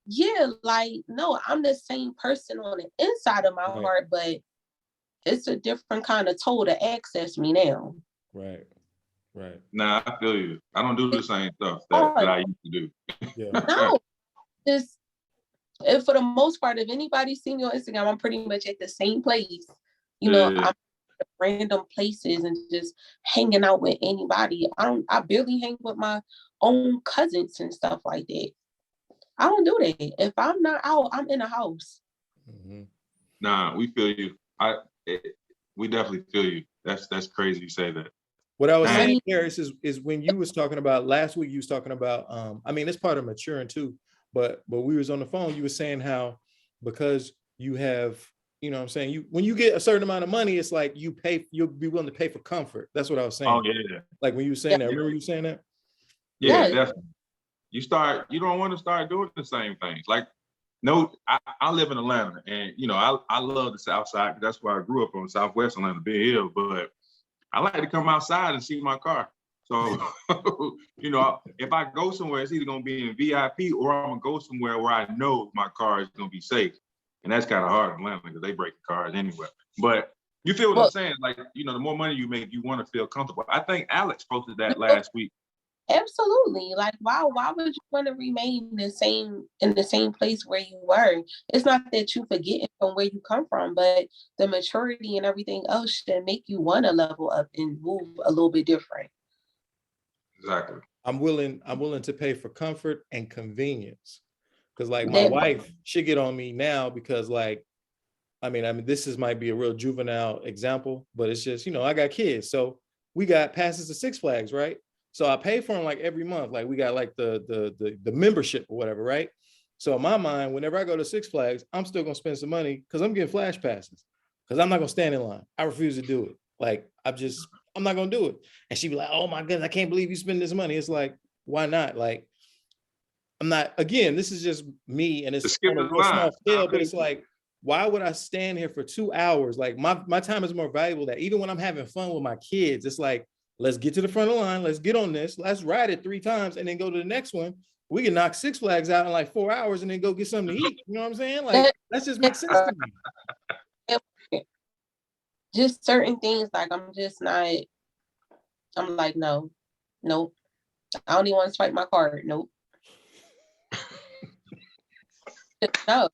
Yeah, like, no, I'm the same person on the inside of my heart, but it's a different kind of tool to access me now. Right. Nah, I feel you. I don't do the same stuff that I used to do. Yeah. No, And for the most part, if anybody's seen your Instagram, I'm pretty much at the same place. You know, I'm at random places and just hanging out with anybody. I barely hang with my own cousins and stuff like that. I don't do that. If I'm not out, I'm in the house. Mm-hmm. Nah, we feel you. We definitely feel you. That's crazy you say that. What I was saying, Karis, is when you was talking about last week, you was talking about, I mean, it's part of maturing too, but we was on the phone, you were saying how, because you have, you know what I'm saying, when you get a certain amount of money, it's like you'll be willing to pay for comfort. That's what I was saying. Oh, yeah. Like when you were saying that, remember you saying that? Yeah, definitely. You don't want to start doing the same things. Like, no, I live in Atlanta, and you know, I love the South Side because that's where I grew up on Southwest Atlanta, Big Hill. But I like to come outside and see my car. So, you know, if I go somewhere, it's either gonna be in VIP or I'm gonna go somewhere where I know my car is gonna be safe. And that's kind of hard in Atlanta because they break the cars anyway. But you feel what I'm saying? Like, you know, the more money you make, you want to feel comfortable. I think Alex posted that last week. Absolutely. Like, why would you want to remain in the same place where you were? It's not that you forget from where you come from, but the maturity and everything else should make you want to level up and move a little bit different. Exactly. I'm willing to pay for comfort and convenience. Because like my wife, she get on me now because like, I mean, this might be a real juvenile example, but it's just, you know, I got kids. So we got passes to Six Flags, right? So I pay for them like every month. Like we got like the membership or whatever, right? So in my mind, whenever I go to Six Flags, I'm still gonna spend some money because I'm getting flash passes. Because I'm not gonna stand in line. I refuse to do it. Like I'm not gonna do it. And she'd be like, oh my goodness, I can't believe you spend this money. It's like, why not? Like, I'm not, again, this is just me and it's on a real small scale, but it's like, why would I stand here for 2 hours? Like my time is more valuable that even when I'm having fun with my kids, it's like, let's get to the front of the line. Let's get on this. Let's ride it 3 times and then go to the next one. We can knock Six Flags out in like 4 hours and then go get something to eat. You know what I'm saying? Like, that just makes sense to me. Just certain things, like I'm like, no. I don't even want to swipe my card. Nope. No.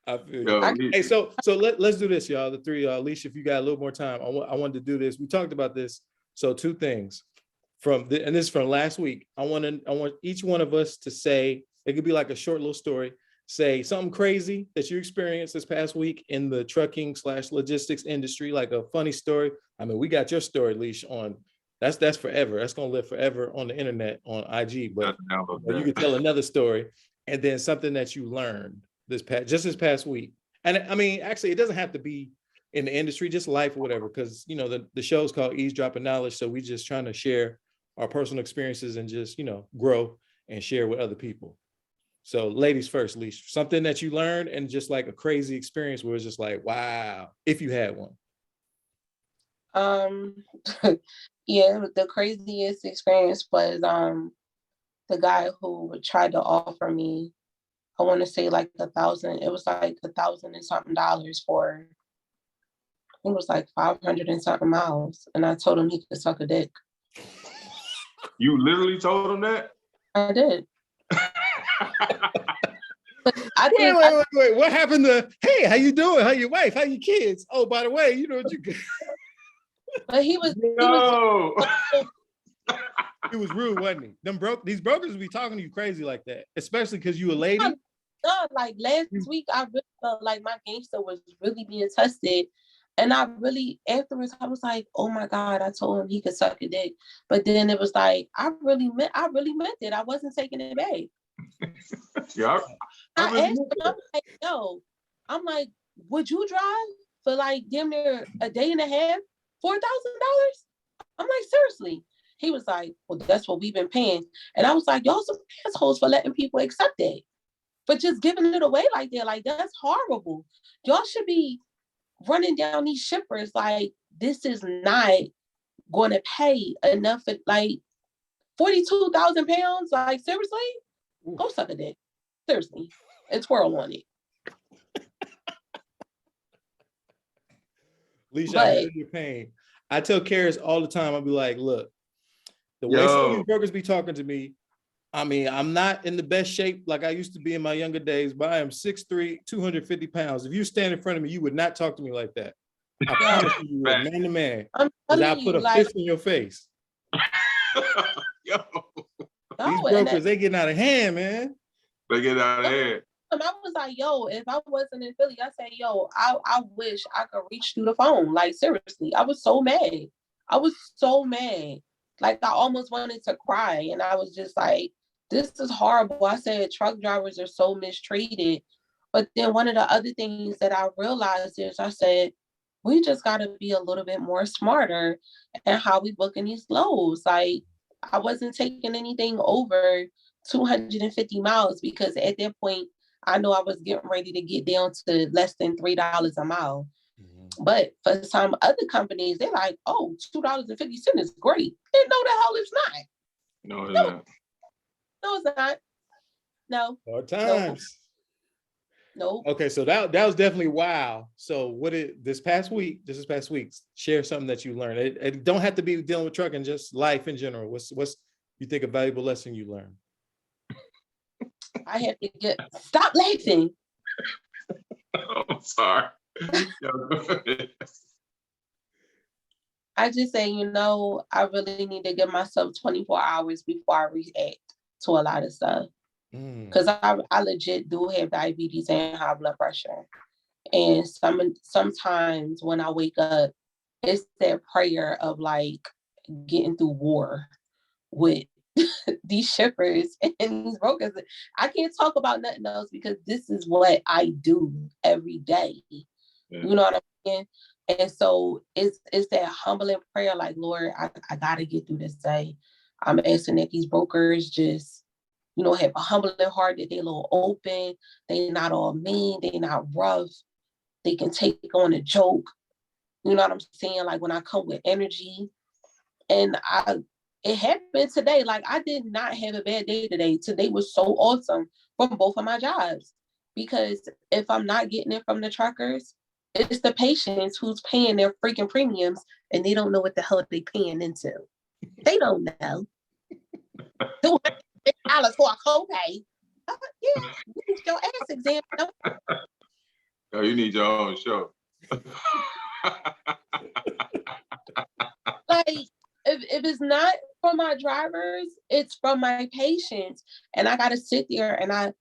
I feel you. Hey, so let's do this, y'all. The three, Leesh, if you got a little more time, I wanted to do this. We talked about this. So 2 things and this is from last week. I want each one of us to say, it could be like a short little story, say something crazy that you experienced this past week in the trucking/logistics industry, like a funny story. I mean, we got your story, Leesh, on that's forever. That's gonna live forever on the internet on IG. But you could tell another story, and then something that you learned this past week. And I mean, actually, it doesn't have to be in the industry, just life or whatever, because you know the show's called Eavesdropping Knowledge, so we just trying to share our personal experiences and just, you know, grow and share with other people. So ladies first, Leesh, something that you learned and just like a crazy experience where it's just like, wow, if you had one. Yeah, the craziest experience was the guy who tried to offer me, I want to say like $1,000. It was like $1,000 and something for, I think it was like 500 and something miles. And I told him he could suck a dick. You literally told him that? I did. Wait. What happened to, hey, how you doing? How your wife? How your kids? Oh, by the way, you know what you get. But he was he was rude, wasn't he? These brokers be talking to you crazy like that, especially because you a lady. No, like last week, I really felt like my gangster was really being tested. And I really, afterwards, I was like, oh my God, I told him he could suck a dick. But then it was like, I really meant it. I wasn't taking it back. Yeah. I asked him, I'm like, yo, I'm like, would you drive for like damn near a day and a half, $4,000? I'm like, seriously. He was like, well, that's what we've been paying. And I was like, y'all some assholes for letting people accept that. But just giving it away like that, like that's horrible. Y'all should be running down these shippers like this is not going to pay enough for like 42,000 pounds. Like seriously, go suck a dick. Seriously, and twirl on it. Leesh, I feel your pain. I tell Karis all the time, I'll be like, look, the way some of these brokers be talking to me, I mean, I'm not in the best shape like I used to be in my younger days, but I am 6'3", 250 pounds. If you stand in front of me, you would not talk to me like that. I promise you would, man to man. I'm Because I telling put you, a like, fist in your face. Yo, These no, brokers, they getting out of hand, man. they get out of hand. I was like, yo, if I wasn't in Philly, I said, yo, I wish I could reach through the phone. Like, seriously, I was so mad. I was so mad. Like, I almost wanted to cry. And I was just like, this is horrible. I said, truck drivers are so mistreated. But then one of the other things that I realized is I said, we just got to be a little bit more smarter in how we booking these loads. Like, I wasn't taking anything over 250 miles because at that point, I know I was getting ready to get down to less than $3 a mile. Mm-hmm. But for some other companies, they're like, oh, $2.50 is great. And no, the hell it's not. No, it's not. No, it's not. No. Hard times. No. Okay, so that was definitely wow. So this past week, share something that you learned. It don't have to be dealing with trucking, just life in general. What's you think a valuable lesson you learned? I have to stop laughing. Oh, I'm sorry. I just say, I really need to give myself 24 hours before I react to a lot of stuff. Because I legit do have diabetes and high blood pressure. And sometimes when I wake up, it's that prayer of like getting through war with these shippers and these brokers. I can't talk about nothing else because this is what I do every day. Yeah. You know what I'm saying? And so it's that humbling prayer, like, Lord, I gotta get through this day. I'm asking that these brokers just, have a humbling heart, that they a little open, they not all mean, they not rough, they can take on a joke. You know what I'm saying? Like when I come with energy, and it happened today. Like I did not have a bad day today. Today was so awesome from both of my jobs, because if I'm not getting it from the truckers, it's the patients who's paying their freaking premiums and they don't know what the hell they paying into. They don't know. $200 for a copay. Yeah, you need your ass examined. Oh, you need your own show. Like, if it's not from my drivers, it's from my patients. And I got to sit there and I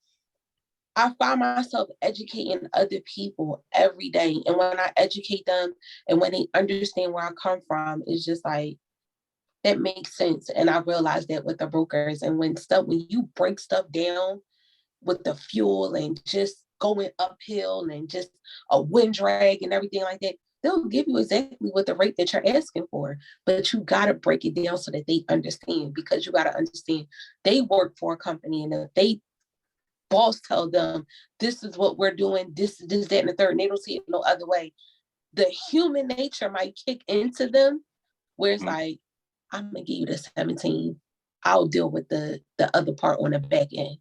find myself educating other people every day. And when I educate them and when they understand where I come from, it's just like, that makes sense. And I realized that with the brokers, and when you break stuff down with the fuel and just going uphill and just a wind drag and everything like that, they'll give you exactly what the rate that you're asking for. But you got to break it down so that they understand, because you got to understand they work for a company, and if they boss tell them this is what we're doing, this, that, and the third, and they don't see it no other way, the human nature might kick into them where it's like, I'm gonna give you the 17. I'll deal with the other part on the back end,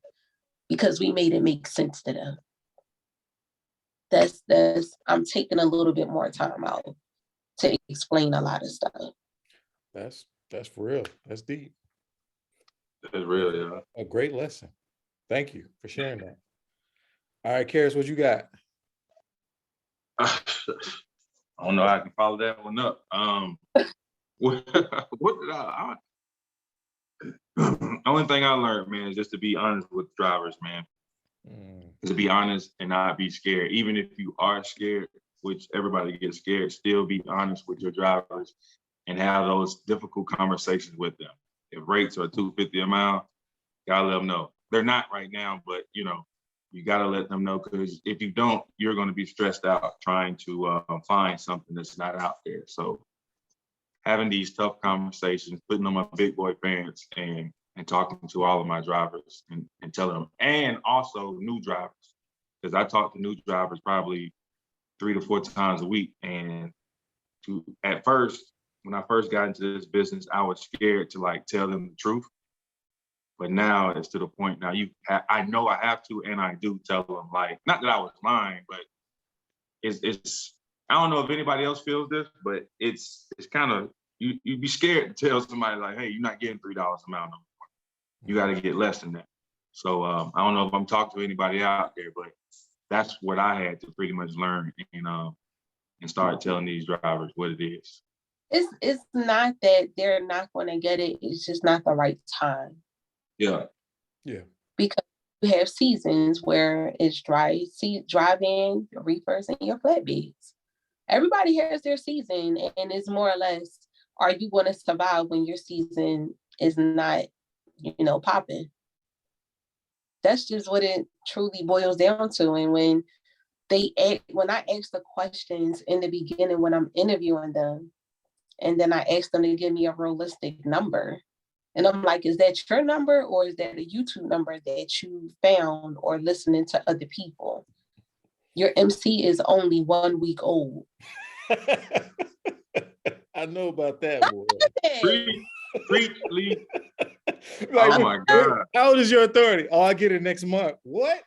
because we made it make sense to them. That's I'm taking a little bit more time out to explain a lot of stuff. That's for real. That's deep. That's real, yeah. A great lesson. Thank you for sharing that. All right, Karis, what you got? I don't know how I can follow that one up. What did I only thing I learned, man, is just to be honest with drivers, man. To be honest and not be scared. Even if you are scared, which everybody gets scared, still be honest with your drivers and have those difficult conversations with them. If rates are $250 a mile, gotta let them know. They're not right now, but you gotta let them know, because if you don't, you're gonna be stressed out trying to find something that's not out there. So having these tough conversations, putting on my big boy pants and talking to all of my drivers and telling them, and also new drivers, because I talk to new drivers probably 3 to 4 times a week. And at first, when I first got into this business, I was scared to like tell them the truth. But now it's to the point now I know I have to, and I do tell them, like, not that I was lying, but it's I don't know if anybody else feels this, but it's kind of, you'd be scared to tell somebody like, hey, you're not getting $3 a mile no more. you got to get less than that. So I don't know if I'm talking to anybody out there, but that's what I had to pretty much learn and start telling these drivers what it is. It's not that they're not going to get it. It's just not the right time. Yeah. Because you have seasons where it's dry, drive-in, your reefers, and your flatbeds. Everybody has their season, and it's more or less, are you going to survive when your season is not, popping? That's just what it truly boils down to. And when I ask the questions in the beginning when I'm interviewing them, and then I ask them to give me a realistic number, and I'm like, is that your number, or is that a YouTube number that you found or listening to other people? Your MC is only 1 week old. I know about that, boy. Preach, Lee. Like, oh my God. How old is your authority? Oh, I get it next month. What?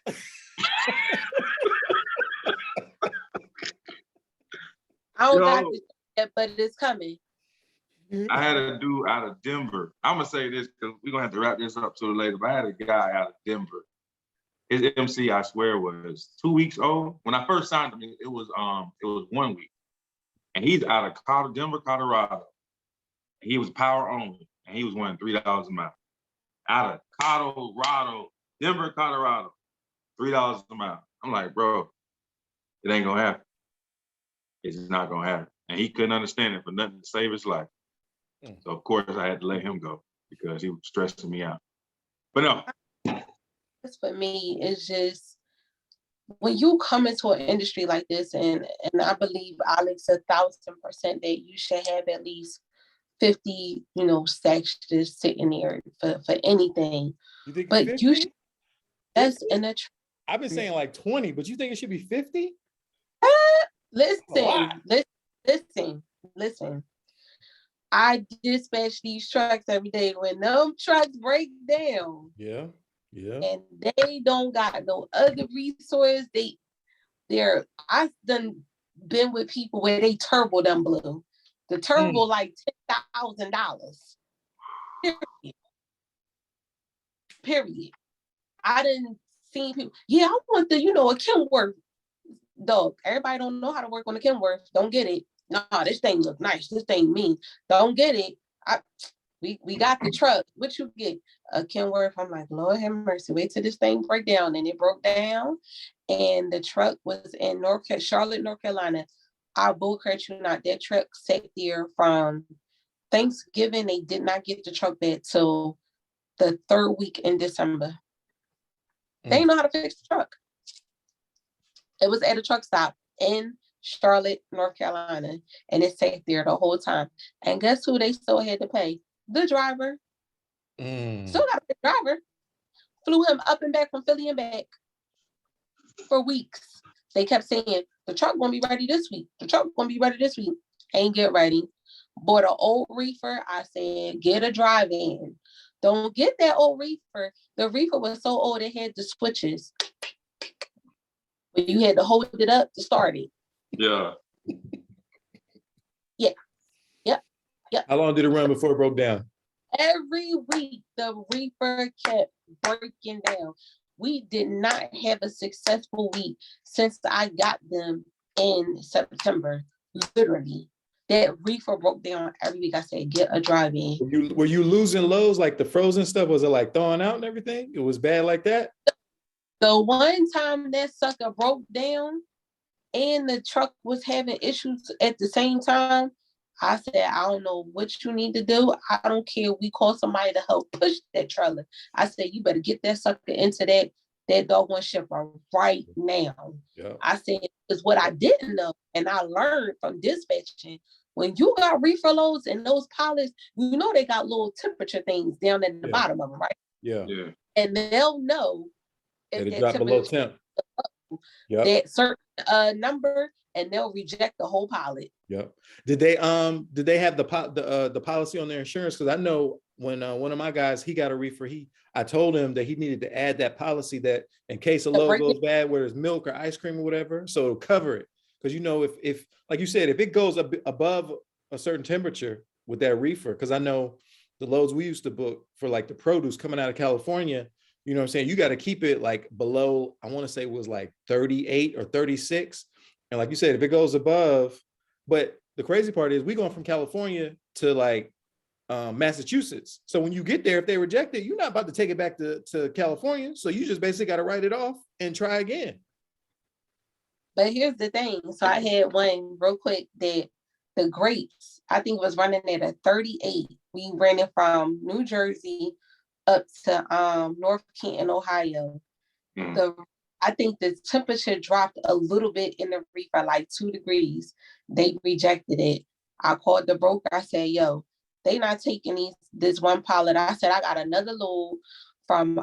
I don't got this yet, but it's coming. I had a dude out of Denver. I'm gonna say this because we're gonna have to wrap this up sooner or later. But I had a guy out of Denver. His MC, I swear, was 2 weeks old. When I first signed him, it was 1 week. And he's out of Denver, Colorado. He was power only, and he was winning $3 a mile. Out of Colorado, Denver, Colorado, $3 a mile. I'm like, bro, it ain't gonna happen. It's not gonna happen. And he couldn't understand it for nothing to save his life. So of course I had to let him go because he was stressing me out. But no. For me, it's just when you come into an industry like this, and I believe Alex 1,000% that you should have at least 50, stacks just sitting there for anything. You think but 50? You should, that's in a I've been saying like 20, but you think it should be 50? Listen. I dispatch these trucks every day. When them trucks break down, yeah, and they don't got no other resource, I've done been with people where they turbo done blew. The turbo like $10,000. Period. I didn't see people. Yeah, I want a Kenworth. Dog, everybody don't know how to work on a Kenworth. Don't get it. No, this thing look nice. This thing mean. Don't get it. We got the truck. What you get? A Kenworth. I'm like, Lord have mercy. Wait till this thing break down. And it broke down. And the truck was in Charlotte, North Carolina. I bull crap you not. That truck sat there from Thanksgiving. They did not get the truck back till the 3rd week in December. They didn't know how to fix the truck. It was at a truck stop in Charlotte, North Carolina, and it sat there the whole time. And guess who they still had to pay? The driver. Still got to pay the driver. Flew him up and back from Philly and back for weeks. They kept saying, the truck gonna be ready this week. The truck gonna be ready this week. Ain't get ready. Bought an old reefer. I said, get a drive-in. Don't get that old reefer. The reefer was so old it had the switches. But you had to hold it up to start it. Yeah. How long did it run before it broke down? Every week, the reefer kept breaking down. We did not have a successful week since I got them in September. Literally, that reefer broke down every week. I said, get a drive-in. Were you losing loads like the frozen stuff? Was it like thawing out and everything? It was bad like that? The one time that sucker broke down and the truck was having issues at the same time, I said, I don't know what you need to do. I don't care. We call somebody to help push that trailer. I said, you better get that sucker into that doggone shipper right now. Yeah. I said, because what I didn't know, and I learned from dispatching, when you got reefer loads and those pilots, they got little temperature things down at the bottom of them, right? Yeah. And they'll know if it dropped below temp. That certain number, and they'll reject the whole pilot. Yep. Did they have the policy on their insurance? Because I know when one of my guys, he got a reefer, I told him that he needed to add that policy that in case a load goes bad, whether it's milk or ice cream or whatever, so it'll cover it. Because if like you said, if it goes above a certain temperature with that reefer, because I know the loads we used to book for like the produce coming out of California, you know what I'm saying? You got to keep it like below, I want to say it was like 38 or 36. And like you said, if it goes above, but the crazy part is we going from California to like Massachusetts. So when you get there, if they reject it, you're not about to take it back to California. So you just basically got to write it off and try again. But here's the thing. So I had one real quick that the grapes, I think was running at a 38. We ran it from New Jersey up to North Canton, Ohio. I think the temperature dropped a little bit in the reefer, like 2 degrees. They rejected it. I called the broker. I said, yo, they not taking this one pallet. I said, I got another load from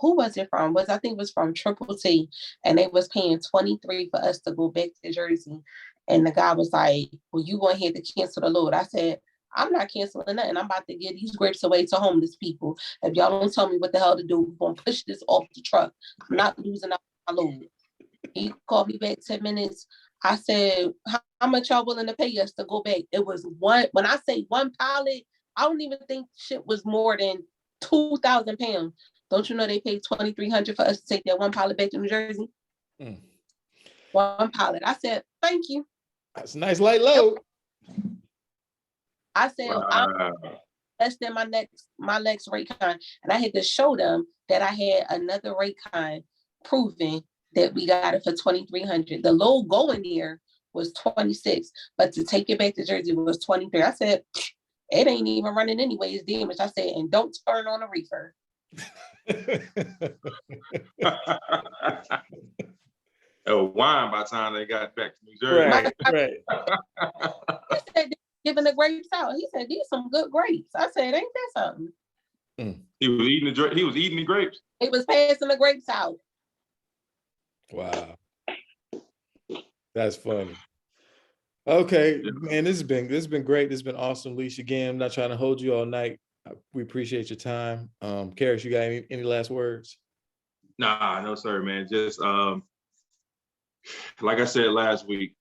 who was it from? I think it was from Triple T, and they was paying $23 for us to go back to Jersey. And the guy was like, well, you going here to cancel the load. I said, I'm not canceling nothing. I'm about to give these grapes away to homeless people. If y'all don't tell me what the hell to do, we're going to push this off the truck. I'm not losing out my load. He called me back 10 minutes. I said, how much y'all willing to pay us to go back? It was one, when I say one pallet, I don't even think shit was more than 2,000 pounds. Don't you know they paid $2,300 for us to take that one pallet back to New Jersey? One pallet. I said, thank you. That's a nice light load. I said, wow. I'm less than my next Raycon. And I had to show them that I had another Raycon proving that we got it for $2,300. The load going there was 26, but to take it back to Jersey was 23. I said, it ain't even running anyway, it's damaged. I said, and don't turn on a reefer. Oh, wine by the time they got back to New Jersey. Right. He said, giving the grapes out. He said, these some good grapes. I said, ain't that something? He was eating the grapes. He was passing the grapes out. Wow. That's funny. Okay, man, this has been great. This has been awesome, Leesh. Again, I'm not trying to hold you all night. We appreciate your time. Karis, you got any last words? Nah, no, sir, man. Just like I said last week,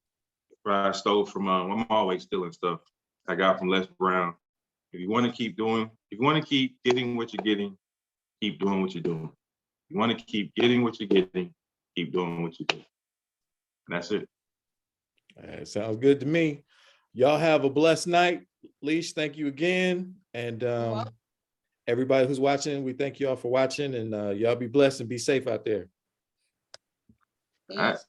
I stole from I'm always stealing stuff I got from Les Brown. If you want to keep getting what you're getting, keep doing what you're doing. If you want to keep getting what you're getting, keep doing what you're doing. And that's it. Sounds good to me. Y'all have a blessed night. Leesh, thank you again. And everybody who's watching, we thank y'all for watching, and y'all be blessed and be safe out there. Yes.